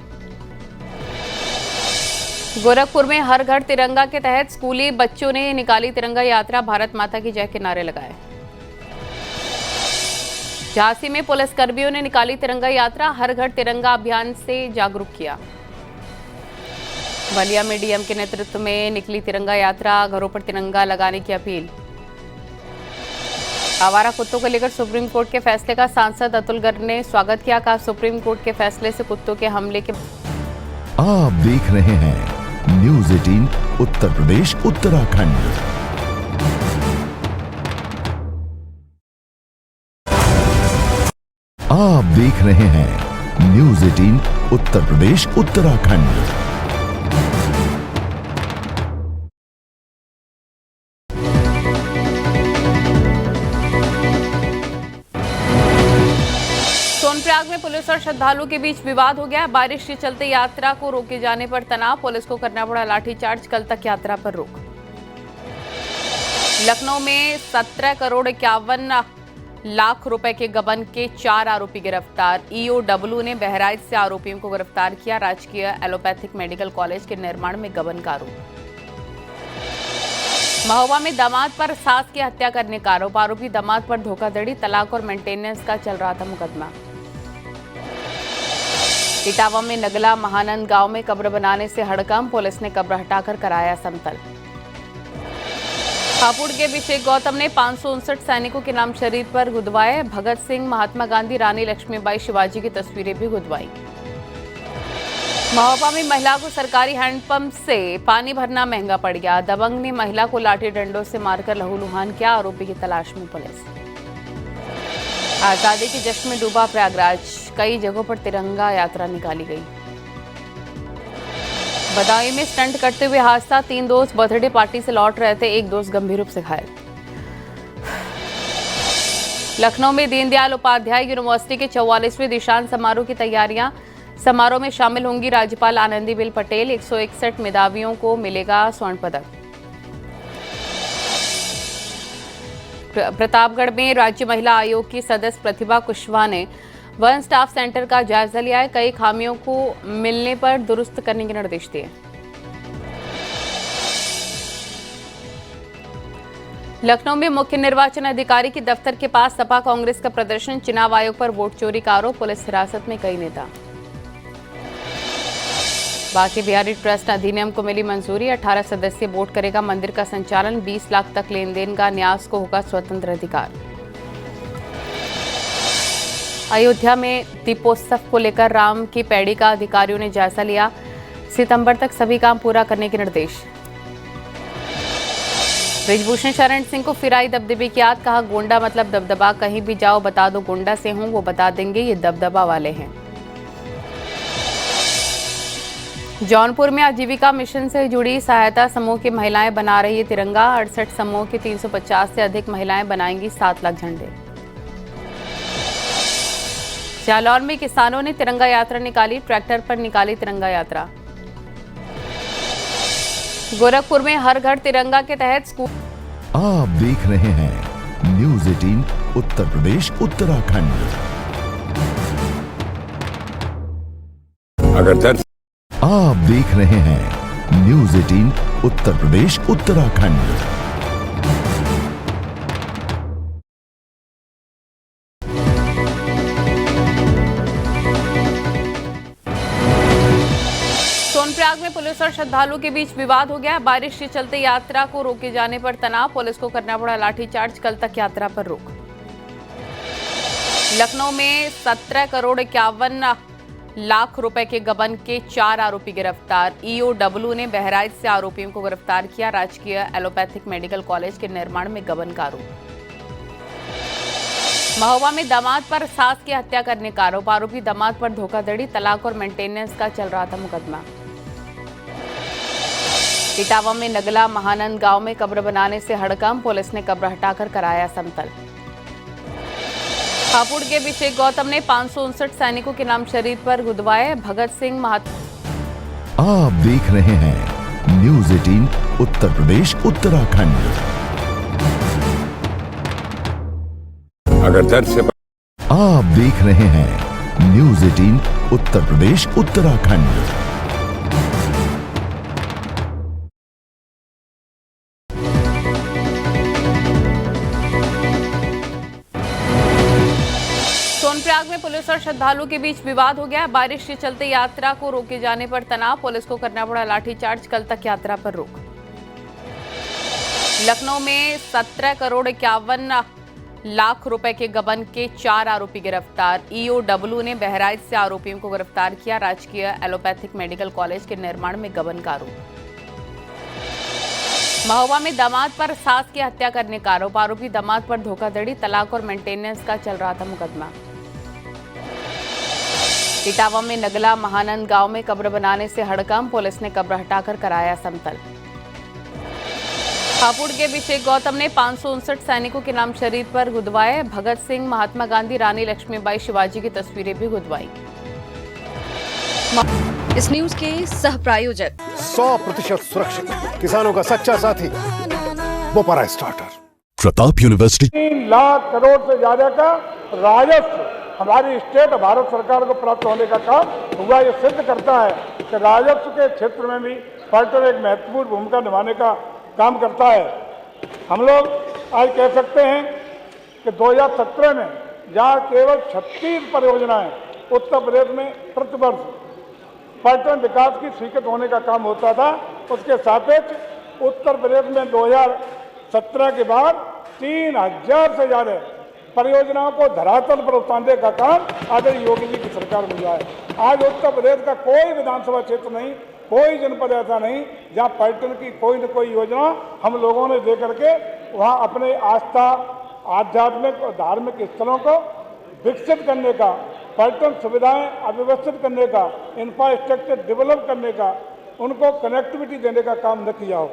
गोरखपुर में हर घर तिरंगा के तहत स्कूली बच्चों ने निकाली तिरंगा यात्रा, भारत माता की जय के नारे लगाए। झांसी में पुलिसकर्मियों ने निकाली तिरंगा यात्रा, हर घर तिरंगा अभियान से जागरूक किया। बलिया में डीएम के नेतृत्व में निकली तिरंगा यात्रा, घरों पर तिरंगा लगाने की अपील। आवारा कुत्तों को लेकर सुप्रीम कोर्ट के फैसले का सांसद अतुल गर्ग ने स्वागत किया। कहा, सुप्रीम कोर्ट के फैसले से कुत्तों के हमले के आप देख रहे हैं न्यूज़ 18 उत्तर प्रदेश उत्तराखंड। आप देख रहे हैं न्यूज़ 18 उत्तर प्रदेश उत्तराखंड। सोनप्रयाग में पुलिस और श्रद्धालुओं के बीच विवाद हो गया। बारिश के चलते यात्रा को रोके जाने पर तनाव, पुलिस को करना पड़ा लाठीचार्ज, कल तक यात्रा पर रोक। लखनऊ में 17 करोड़ 51 लाख रुपए के गबन के 4 आरोपी गिरफ्तार। ईओडब्ल्यू ने बहराइच से आरोपियों को गिरफ्तार किया। राजकीय एलोपैथिक मेडिकल कॉलेज के निर्माण में गबन का आरोप। महोबा में दामाद पर सास की हत्या करने का आरोप, आरोपी दामाद पर धोखाधड़ी, तलाक और मेंटेनेंस का चल रहा था मुकदमा। इटावा में नगला महानंद गांव में कब्र बनाने से हड़कंप, पुलिस ने कब्र हटाकर कराया समतल। हापुड़ के अभिषेक गौतम ने 559 सैनिकों के नाम शरीर पर गुदवाए। भगत सिंह, महात्मा गांधी, रानी लक्ष्मीबाई, शिवाजी की तस्वीरें भी गुदवाई। महोबा में महिला को सरकारी हैंडपंप से पानी भरना महंगा पड़ गया। दबंग ने महिला को लाठी डंडों से मारकर लहूलुहान किया, आरोपी की तलाश में पुलिस। आजादी के जश्न में डूबा प्रयागराज, कई जगहों पर तिरंगा यात्रा निकाली गई। बदायूं में स्टंट करते हुए हादसा, 3 दोस्त बर्थडे पार्टी से लौट रहे थे, एक दोस्त गंभीर रूप से घायल। लखनऊ में दीनदयाल उपाध्याय यूनिवर्सिटी के 44वें दीक्षांत समारोह की तैयारियां, समारोह में शामिल होंगी राज्यपाल आनंदीबेन पटेल। 161 मेधावियों को मिलेगा स्वर्ण पदक। प्रतापगढ़ में राज्य महिला आयोग की सदस्य प्रतिभा कुशवाहा ने वन स्टाफ सेंटर का जायजा लिया है। कई खामियों को मिलने पर दुरुस्त करने के निर्देश दिए। लखनऊ में मुख्य निर्वाचन अधिकारी के दफ्तर के पास सपा कांग्रेस का प्रदर्शन, चुनाव आयोग पर वोट चोरी का आरोप, पुलिस हिरासत में कई नेता। बांके बिहारी ट्रस्ट अधिनियम को मिली मंजूरी, 18 सदस्यीय बोर्ड करेगा मंदिर का संचालन, 20 लाख तक लेन देन का न्यास को होगा स्वतंत्र अधिकार। अयोध्या में दीपोत्सव को लेकर राम की पैड़ी का अधिकारियों ने जायजा लिया, सितंबर तक सभी काम पूरा करने के निर्देश। ब्रिजभूषण शरण सिंह को फिर आई दबदबे की याद, कहा गोंडा मतलब दबदबा, कहीं भी जाओ बता दो गोंडा से हूं, वो बता देंगे ये दबदबा वाले हैं। जौनपुर में आजीविका मिशन से जुड़ी सहायता समूह की महिलाएं बना रही है तिरंगा। 68 समूह की 350 से अधिक महिलाएं बनाएंगी 7 लाख झंडे। जालौर में किसानों ने तिरंगा यात्रा निकाली, ट्रैक्टर पर निकाली तिरंगा यात्रा। गोरखपुर में हर घर तिरंगा के तहत स्कूल। आप देख रहे हैं न्यूज़ 18 उत्तर प्रदेश उत्तराखंड। अगर आप देख रहे हैं न्यूज़ 18 उत्तर प्रदेश उत्तराखंड। सोनप्रयाग में पुलिस और श्रद्धालुओं के बीच विवाद हो गया। बारिश के चलते यात्रा को रोके जाने पर तनाव, पुलिस को करना पड़ा लाठीचार्ज, कल तक यात्रा पर रोक। लखनऊ में 17 करोड़ 51 लाख रुपए के गबन के 4 आरोपी गिरफ्तार। ईओडब्ल्यू ने बहराइच से आरोपियों को गिरफ्तार किया। राजकीय एलोपैथिक मेडिकल कॉलेज के निर्माण में गबन का आरोप। महोबा में दामाद पर सास की हत्या करने का आरोप, आरोपी दामाद पर धोखाधड़ी, तलाक और मेंटेनेंस का चल रहा था मुकदमा। इटावा में नगला महानंद गांव में कब्र बनाने से हड़कंप, पुलिस ने कब्र हटाकर कराया समतल। हापुड़ के अभिषेक गौतम ने 559 सैनिकों के नाम शरीर पर गुदवाए। भगत सिंह महात्मा। आप देख रहे हैं न्यूज़ 18 उत्तर प्रदेश उत्तराखंड। अगर दर्द से आप देख रहे हैं न्यूज़ 18 उत्तर प्रदेश उत्तराखंड। सोनप्रयाग में पुलिस और श्रद्धालुओं के बीच विवाद हो गया। बारिश के चलते यात्रा को रोके जाने पर तनाव। पुलिस को करना पड़ा लाठीचार्ज। कल तक यात्रा पर रोक। लखनऊ में 17 करोड़ 51 लाख रुपए के गबन के 4 आरोपी गिरफ्तार। EOW ने बहराइच से आरोपियों को गिरफ्तार किया। राजकीय एलोपैथिक मेडिकल कॉलेज के निर्माण में गबन का आरोप। महोबा में दामाद पर सास की हत्या करने का आरोप। आरोपी दामाद पर धोखाधड़ी, तलाक और मेंटेनेंस का चल रहा था मुकदमा। इटावा में नगला महानंद गांव में कब्र बनाने से हड़कंप। पुलिस ने कब्र हटाकर कराया समतल। हापुड़ के अभिषेक गौतम ने 559 सैनिकों के नाम शरीर पर गुदवाए। भगत सिंह, महात्मा गांधी, रानी लक्ष्मीबाई, शिवाजी की तस्वीरें भी गुदवाई। इस न्यूज के सह प्रायोजक 100% सुरक्षित किसानों का सच्चा साथी बोपारा स्टार्टर। प्रताप यूनिवर्सिटी 3 लाख करोड़ से ज्यादा का राजस्व हमारी स्टेट भारत सरकार को प्राप्त होने का काम हुआ। ये सिद्ध करता है कि राजस्व के क्षेत्र में भी पर्यटन एक महत्वपूर्ण भूमिका निभाने का काम करता है। हम लोग आज कह सकते हैं कि 2017 में जहाँ केवल 36 परियोजनाएं उत्तर प्रदेश में प्रतिवर्ष पर्यटन विकास की स्वीकृत होने का काम होता था, उसके सापेक्ष उत्तर प्रदेश में 2017 के बाद 3000 से ज्यादा परियोजनाओं को धरातल पर उतारने का काम आदरणीय योगी जी की सरकार में हुआ है। आज उत्तर प्रदेश का कोई विधानसभा क्षेत्र नहीं, कोई जनपद ऐसा नहीं जहां पर्यटन की कोई न कोई योजना हम लोगों ने दे करके वहां अपने आस्था, आध्यात्मिक और धार्मिक स्थलों को विकसित करने का, पर्यटन सुविधाएं अव्यवस्थित करने का, इंफ्रास्ट्रक्चर डेवलप करने का, उनको कनेक्टिविटी देने का काम न किया हो।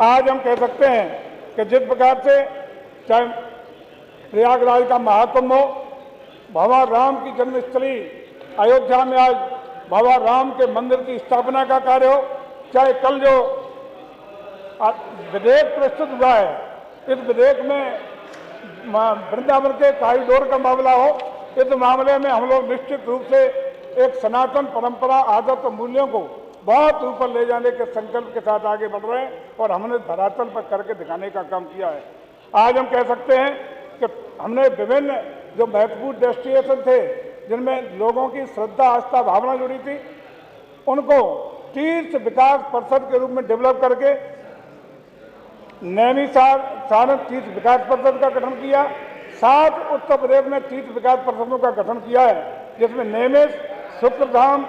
आज हम कह सकते हैं कि जिस प्रकार से चाहे प्रयागराज का महाकुंभ हो, भगवान राम की जन्मस्थली अयोध्या में आज भगवान राम के मंदिर की स्थापना का कार्य हो, चाहे कल जो विधेयक प्रस्तुत हुआ है, इस विधेयक में वृंदावन के कॉरिडोर का मामला हो, इस मामले में हम लोग निश्चित रूप से एक सनातन परंपरा, आदत और मूल्यों को बहुत ऊपर ले जाने के संकल्प के साथ आगे बढ़ रहे हैं और हमने धरातल पर करके दिखाने का काम किया है। आज हम कह सकते हैं कि हमने विभिन्न जो महत्वपूर्ण डेस्टिनेशन थे जिनमें लोगों की श्रद्धा, आस्था, भावना जुड़ी थी, उनको तीर्थ विकास परिषद के रूप में डेवलप करके नैनीताल सारण तीर्थ विकास परिषद का गठन किया। 7 उत्तर प्रदेश में तीर्थ विकास परिषदों का गठन किया है, जिसमें नेमिष, शुक्रधाम,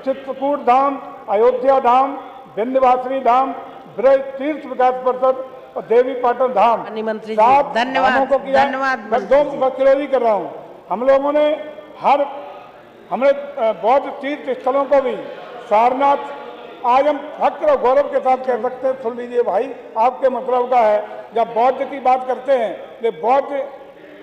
चित्रकूट धाम, अयोध्या धाम, विंध्यवासिनी धाम, ब्रज तीर्थ विकास परिषद और देवी पाटन धाम, मंत्री जी 7 धन्यवाद। धामों को किया। धन्यवाद। मैं 2 वक्तव्य कर रहा हूँ। हम लोगों ने हमने बौद्ध तीर्थ स्थलों को भी सारनाथ, आज हम फक्र और गौरव के साथ कह सकते हैं, सुन लीजिए भाई, आपके मतलब का है, जब बौद्ध की बात करते हैं तो बौद्ध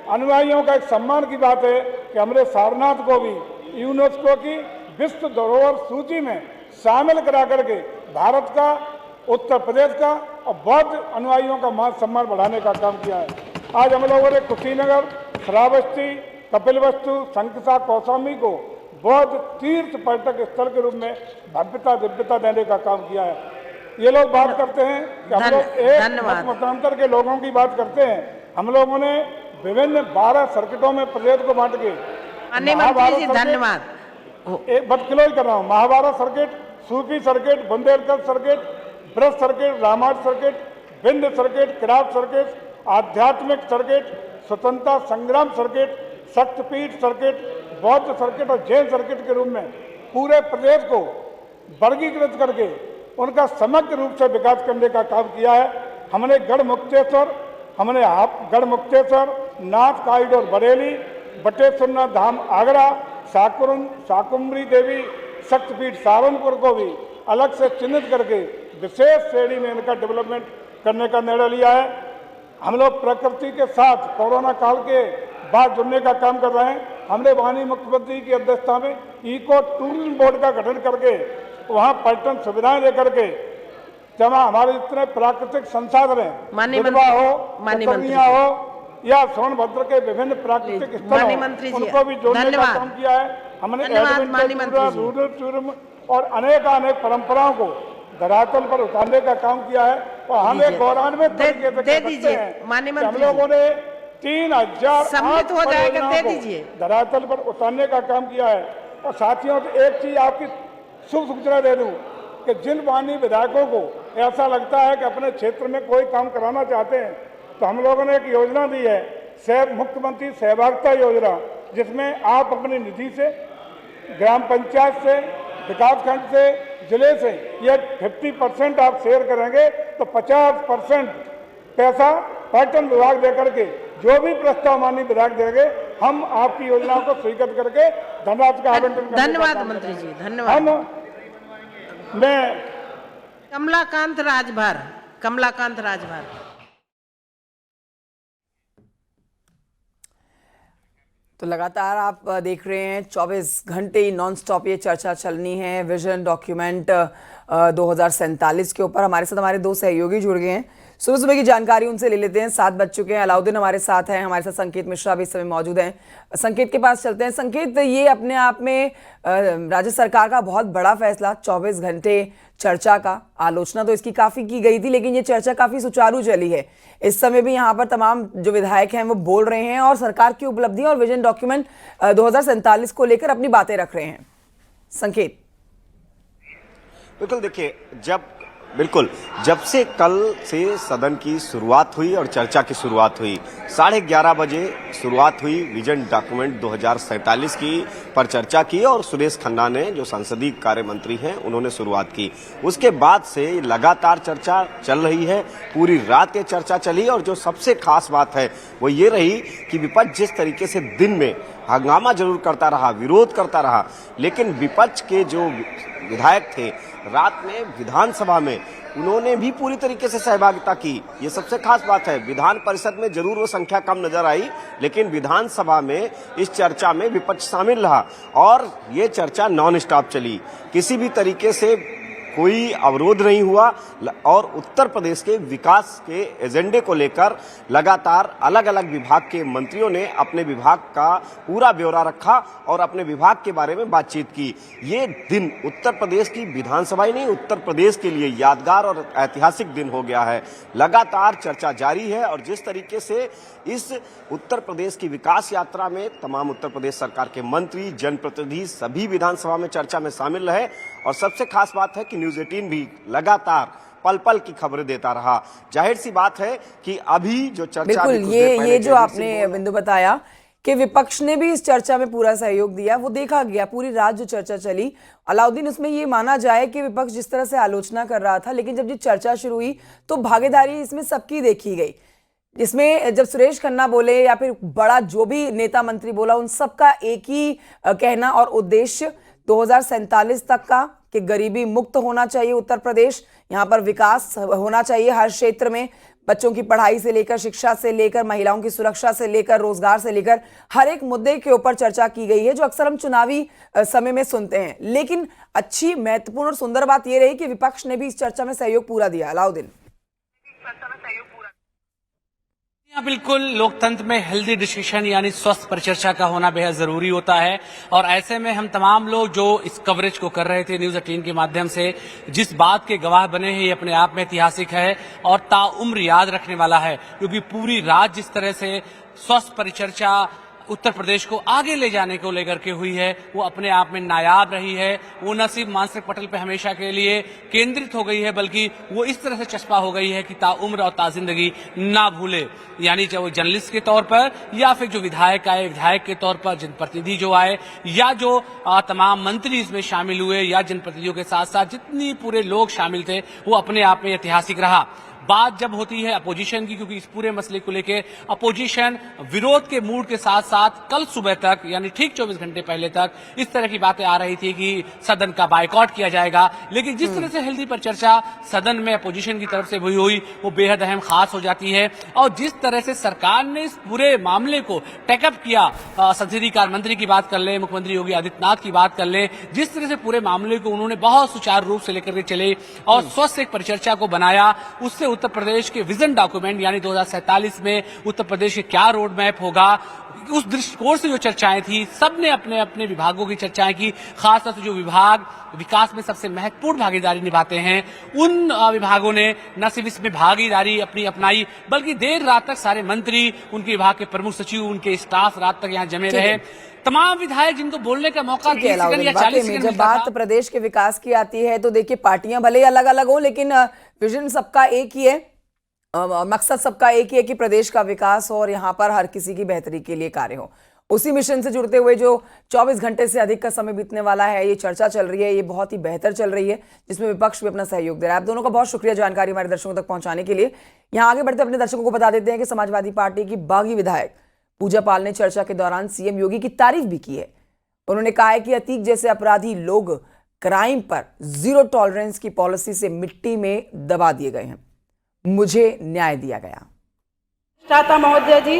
अनुयायियों का एक सम्मान की बात है कि हमने सारनाथ को भी यूनेस्को की विश्व धरोहर सूची में शामिल करा करके भारत का, उत्तर प्रदेश का और बौद्ध अनुयायियों का मान सम्मान बढ़ाने का काम किया है। आज हम लोगों ने कुशीनगर, श्रावस्ती, कपिलवस्तु, शंखसा, कौशाम्बी को बौद्ध तीर्थ पर्यटक स्थल के रूप में भव्यता, दिव्यता देने का काम किया है। ये लोग बात करते हैं कि हम लोग एक मतांतर के लोगों की बात करते हैं। हम लोगों ने विभिन्न 12 सर्किटों में प्रदेश को बांट के धन्यवाद। एक बात क्लोज कर रहा हूँ। Mahabharat circuit, Sufi circuit, Bundelkhand circuit, Braj circuit, Ramayan circuit, Vindhya circuit, craft circuit, आध्यात्मिक सर्किट, स्वतंत्रता संग्राम सर्किट, शक्तिपीठ सर्किट, बौद्ध सर्किट और जैन सर्किट के रूप में पूरे प्रदेश को वर्गीकृत करके उनका समग्र रूप से विकास करने का काम किया है। हमने गढ़मुक्तेश्वर, नाथ कॉरिडोर बरेली, बटेश्वरनाथ धाम आगरा, शाकुंभरी देवी शक्तिपीठ सहारनपुर को भी अलग से चिन्हित करके विशेष श्रेणी में इनका डेवलपमेंट करने का निर्णय लिया है। हम लोग प्रकृति के साथ कोरोना काल के बात जुड़ने का काम कर रहे हैं। हमने माननीय मुख्यमंत्री की अध्यक्षता में इको टूरिज्म बोर्ड का गठन करके वहाँ पर्यटन सुविधाएं लेकर के जहाँ हमारे जितने प्राकृतिक संसाधन हैं, दुधवा हो, कुतरनिया हो या सोनभद्र के विभिन्न प्राकृतिक स्थल हो, उनको भी जोड़ने का काम किया है। हमने एडवेंचर टूरिज्म और अनेक परंपराओं को धरातल पर उतारने का काम किया है। और हम एक गौरवान्वित तरीके से कह सकते हैं कि हम लोगों ने 3008 परियोजनाओं को धरातल पर उतारने का काम किया है। और साथियों, एक चीज आपकी शुभ सूचना दे दूं कि जिन माननीय विधायकों को ऐसा लगता है कि अपने क्षेत्र में कोई काम कराना चाहते हैं, तो हम लोगों ने एक योजना दी है, मुख्यमंत्री सहभागिता योजना, जिसमें आप अपनी निधि से, ग्राम पंचायत से, विकासखंड से, जिले से ये 50% आप शेयर करेंगे तो 50% पैसा पर्यटन विभाग देकर के जो भी प्रस्ताव माननीय विधायक देंगे, हम आपकी योजनाओं को स्वीकृत करके धनराशि का आवंटन। धन्यवाद मंत्री जी, धन्यवाद। मैं कमलाकांत राजभर। तो लगातार आप देख रहे हैं 24 घंटे नॉन स्टॉप ये चर्चा चलनी है विजन डॉक्यूमेंट 2047 के ऊपर। हमारे साथ हमारे दो सहयोगी जुड़ गए हैं, सुबह की जानकारी उनसे ले लेते हैं। 7 बज चुके हैं। अलाउद्दीन हमारे साथ हैं, हमारे साथ संकेत मिश्रा भी इस समय मौजूद हैं। संकेत के पास चलते हैं। संकेत, ये अपने आप में राज्य सरकार का बहुत बड़ा फैसला, 24 घंटे चर्चा का, आलोचना तो इसकी काफी की गई थी, लेकिन ये चर्चा काफी सुचारू चली है। इस समय भी यहाँ पर तमाम जो विधायक हैं वो बोल रहे हैं और सरकार की उपलब्धि और विजन डॉक्यूमेंट 2047 को लेकर अपनी बातें रख रहे हैं। संकेत। बिल्कुल, देखिए, जब से कल से सदन की शुरुआत हुई और चर्चा की शुरुआत हुई, 11:30 बजे शुरुआत हुई विजन डॉक्यूमेंट 2047 की पर चर्चा की और सुरेश खन्ना ने, जो संसदीय कार्य मंत्री हैं, उन्होंने शुरुआत की। उसके बाद से लगातार चर्चा चल रही है, पूरी रात ये चर्चा चली और जो सबसे खास बात है वो ये रही कि विपक्ष जिस तरीके से दिन में हंगामा जरूर करता रहा, विरोध करता रहा, लेकिन विपक्ष के जो विधायक थे रात में विधानसभा में उन्होंने भी पूरी तरीके से सहभागिता की। ये सबसे खास बात है। विधान परिषद में जरूर वो संख्या कम नजर आई, लेकिन विधानसभा में इस चर्चा में विपक्ष शामिल रहा और ये चर्चा नॉन स्टॉप चली। किसी भी तरीके से कोई अवरोध नहीं हुआ और उत्तर प्रदेश के विकास के एजेंडे को लेकर लगातार अलग अलग विभाग के मंत्रियों ने अपने विभाग का पूरा ब्यौरा रखा और अपने विभाग के बारे में बातचीत की। ये दिन उत्तर प्रदेश की विधानसभा ही नहीं, उत्तर प्रदेश के लिए यादगार और ऐतिहासिक दिन हो गया है। लगातार चर्चा जारी है और जिस तरीके से इस उत्तर प्रदेश की विकास यात्रा में तमाम उत्तर प्रदेश सरकार के मंत्री, जनप्रतिनिधि सभी विधानसभा में चर्चा में शामिल रहे और सबसे खास बात है कि न्यूज़ 18 भी लगातार पल पल की खबरें देता रहा। जाहिर सी बात है कि अभी जो चर्चा, बिल्कुल ये जो आपने बिंदु बताया कि विपक्ष ने भी इस चर्चा में पूरा सहयोग दिया, वो देखा गया पूरी रात जो चर्चा चली। अलाउद्दीन, उसमें ये माना जाए कि विपक्ष जिस तरह से आलोचना कर रहा था, लेकिन जब ये चर्चा शुरू हुई तो भागीदारी इसमें सबकी देखी गई। जिसमें जब सुरेश खन्ना बोले या फिर बड़ा जो भी नेता मंत्री बोला, उन सबका एक ही कहना और उद्देश्य 2047 तक का कि गरीबी मुक्त होना चाहिए उत्तर प्रदेश, यहाँ पर विकास होना चाहिए हर क्षेत्र में, बच्चों की पढ़ाई से लेकर, शिक्षा से लेकर, महिलाओं की सुरक्षा से लेकर, रोजगार से लेकर हर एक मुद्दे के ऊपर चर्चा की गई है, जो अक्सर हम चुनावी समय में सुनते हैं। लेकिन अच्छी, महत्वपूर्ण और सुंदर बात यह रही कि विपक्ष ने भी इस चर्चा में सहयोग पूरा दिया। अलाउद्दीन। बिल्कुल, लोकतंत्र में हेल्दी डिस्कशन यानी स्वस्थ परिचर्चा का होना बेहद जरूरी होता है और ऐसे में हम तमाम लोग जो इस कवरेज को कर रहे थे न्यूज़ 18 के माध्यम से, जिस बात के गवाह बने हैं, ये अपने आप में ऐतिहासिक है और ताउम्र याद रखने वाला है, क्योंकि पूरी रात जिस तरह से स्वस्थ परिचर्चा उत्तर प्रदेश को आगे ले जाने को लेकर के हुई है, वो अपने आप में नायाब रही है। वो न सिर्फ मानसिक पटल पे हमेशा के लिए केंद्रित हो गई है, बल्कि वो इस तरह से चस्पा हो गई है कि ताउम्र और ताजिंदगी ना भूले, यानी चाहे वो जर्नलिस्ट के तौर पर या फिर जो विधायक आए, विधायक के तौर पर जनप्रतिनिधि जो आए या जो तमाम मंत्री इसमें शामिल हुए या जनप्रतिनिधियों के साथ साथ जितनी पूरे लोग शामिल थे, वो अपने आप में ऐतिहासिक रहा। बात जब होती है अपोजिशन की, क्योंकि इस पूरे मसले को लेकर अपोजिशन विरोध के मूड के साथ साथ कल सुबह तक यानी ठीक 24 घंटे पहले तक इस तरह की बातें आ रही थी कि सदन का बायकॉट किया जाएगा। लेकिन जिस तरह से हेल्दी पर चर्चा सदन में अपोजिशन की तरफ से हुई वो बेहद अहम खास हो जाती है। और जिस तरह से सरकार ने इस पूरे मामले को टेकअप किया, संसदीय कार्य मंत्री की बात कर ले, मुख्यमंत्री योगी आदित्यनाथ की बात कर ले, जिस तरह से पूरे मामले को उन्होंने बहुत सुचारू रूप से लेकर के चले और स्वस्थ एक परिचर्चा को बनाया, उससे उत्तर प्रदेश के विजन डॉक्यूमेंट यानी 2047 में उत्तर प्रदेश के क्या रोड मैप होगा, उस दृष्टिकोण से जो चर्चाएं थी, सबने अपने अपने विभागों की चर्चाएं की। खासतौर से जो विभाग विकास में सबसे महत्वपूर्ण भागीदारी निभाते हैं उन विभागों ने न सिर्फ इसमें भागीदारी अपनी अपनाई, बल्कि देर रात तक सारे मंत्री, उनके विभाग के प्रमुख सचिव, उनके स्टाफ रात तक यहाँ जमे रहे। तमाम विधायक जिनको बोलने का मौका 30 सेकंड या 40 सेकंड जब बात प्रदेश के विकास की आती है तो देखिए पार्टियां भले ही अलग अलग हो, लेकिन विजन सबका एक ही है, मकसद सबका एक ही है कि प्रदेश का विकास हो और यहाँ पर हर किसी की बेहतरी के लिए कार्य हो। उसी मिशन से जुड़ते हुए जो 24 घंटे से अधिक का समय बीतने वाला है, ये चर्चा चल रही है, ये बहुत ही बेहतर चल रही है, जिसमें विपक्ष भी अपना सहयोग दे रहा है। आप दोनों का बहुत शुक्रिया जानकारी हमारे दर्शकों तक पहुंचाने के लिए। यहाँ आगे बढ़ते अपने दर्शकों को बता देते हैं कि समाजवादी पार्टी की बागी विधायक पूजा पाल ने चर्चा के दौरान सीएम योगी की तारीफ भी की है। उन्होंने कहा है कि अतीक जैसे अपराधी लोग क्राइम पर जीरो टॉलरेंस की पॉलिसी से मिट्टी में दबा दिए गए हैं, मुझे न्याय दिया गया। चाहता महोदय जी,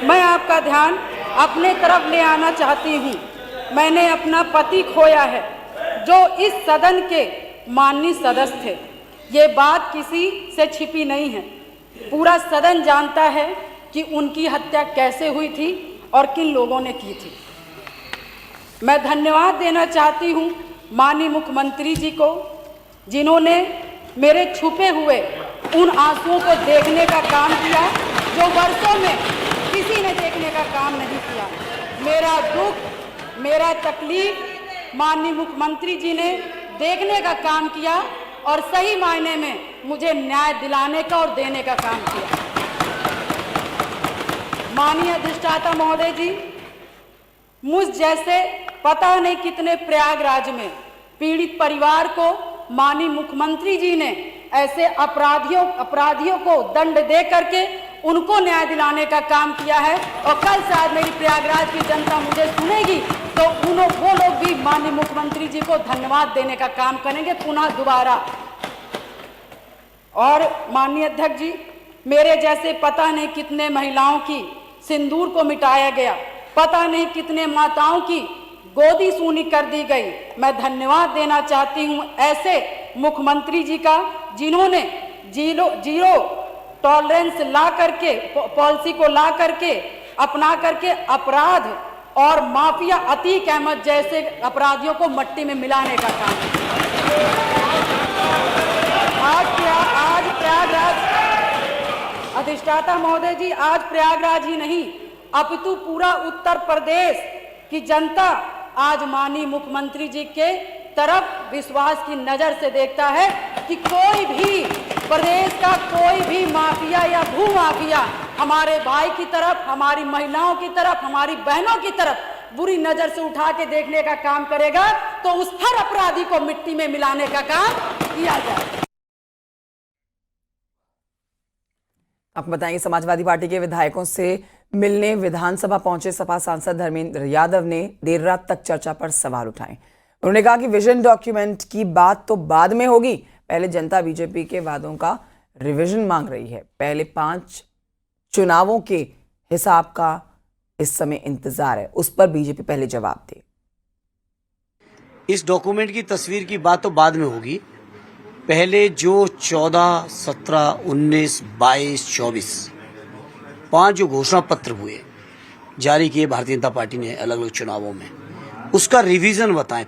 मैं आपका ध्यान अपने तरफ ले आना चाहती हूँ। मैंने अपना पति खोया है जो इस सदन के माननीय सदस्य थे। ये बात किसी से छिपी नहीं है, पूरा सदन जानता है कि उनकी हत्या कैसे हुई थी और किन लोगों ने की थी। मैं धन्यवाद देना चाहती हूँ माननीय मुख्यमंत्री जी को, जिन्होंने मेरे छुपे हुए उन आंसुओं को देखने का काम किया जो वर्षों में किसी ने देखने का काम नहीं किया। मेरा दुख, मेरा तकलीफ माननीय मुख्यमंत्री जी ने देखने का काम किया और सही मायने में मुझे न्याय दिलाने का और देने का काम किया। माननीय अधिष्ठाता महोदय जी, मुझ जैसे पता नहीं कितने प्रयागराज में पीड़ित परिवार को माननीय मुख्यमंत्री जी ने ऐसे अपराधियों को दंड दे करके उनको न्याय दिलाने का काम किया है। और कल शायद मेरी प्रयागराज की जनता मुझे सुनेगी तो वो लोग भी माननीय मुख्यमंत्री जी को धन्यवाद देने का काम करेंगे पुनः दोबारा। और माननीय अध्यक्ष जी, मेरे जैसे पता नहीं कितने महिलाओं की सिंदूर को मिटाया गया, पता नहीं कितने माताओं की गोदी सूनी कर दी गई। मैं धन्यवाद देना चाहती हूं ऐसे मुख्यमंत्री जी का, जिन्होंने जीरो टॉलरेंस ला करके पॉलिसी को ला करके अपना करके अपराध और माफिया अतीक अहमद जैसे अपराधियों को मट्टी में मिलाने का काम आज प्रयागराज अधिष्ठाता महोदय जी, आज प्रयागराज ही नहीं अपितु पूरा उत्तर प्रदेश की जनता आज माननीय मुख्यमंत्री जी के तरफ विश्वास की नजर से देखता है कि कोई भी प्रदेश का कोई भी माफिया या भू माफिया हमारे भाई की तरफ, हमारी महिलाओं की तरफ, हमारी बहनों की तरफ बुरी नजर से उठा के देखने का काम करेगा तो उस हर अपराधी को मिट्टी में मिलाने का काम किया जाए। आपको बताएंगे समाजवादी पार्टी के विधायकों से मिलने विधानसभा पहुंचे सपा सांसद धर्मेंद्र यादव ने देर रात तक चर्चा पर सवाल उठाए। उन्होंने कहा कि विजन डॉक्यूमेंट की बात तो बाद में होगी, पहले जनता बीजेपी के वादों का रिवीजन मांग रही है। पहले 5 चुनावों के हिसाब का इस समय इंतजार है, उस पर बीजेपी पहले जवाब दे। इस डॉक्यूमेंट की तस्वीर की बात तो बाद में होगी, पहले जो 14, 17, 19, 22, 24 5 जो घोषणा पत्र हुए जारी किए भारतीय जनता पार्टी ने अलग अलग चुनावों में, उसका रिवीजन बताएं।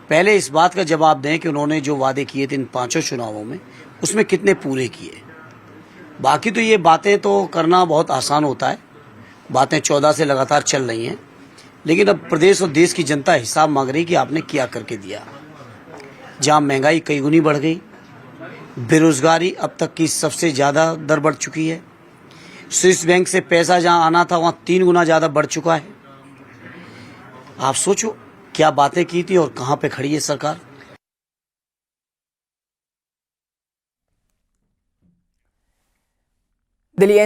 पहले इस बात का जवाब दें कि उन्होंने जो वादे किए थे इन 5 चुनावों में उसमें कितने पूरे किए। बाकी तो ये बातें तो करना बहुत आसान होता है, बातें 14 से लगातार चल रही हैं, लेकिन अब प्रदेश और देश की जनता हिसाब मांग रही कि आपने क्या करके दिया। जहां महंगाई कई गुनी बढ़ गई, बेरोजगारी अब तक की सबसे ज्यादा दर बढ़ चुकी है, स्विस बैंक से पैसा जहां आना था वहां 3 गुना ज्यादा बढ़ चुका है। आप सोचो क्या बातें की थी और कहां पे खड़ी है सरकार। दिल्ली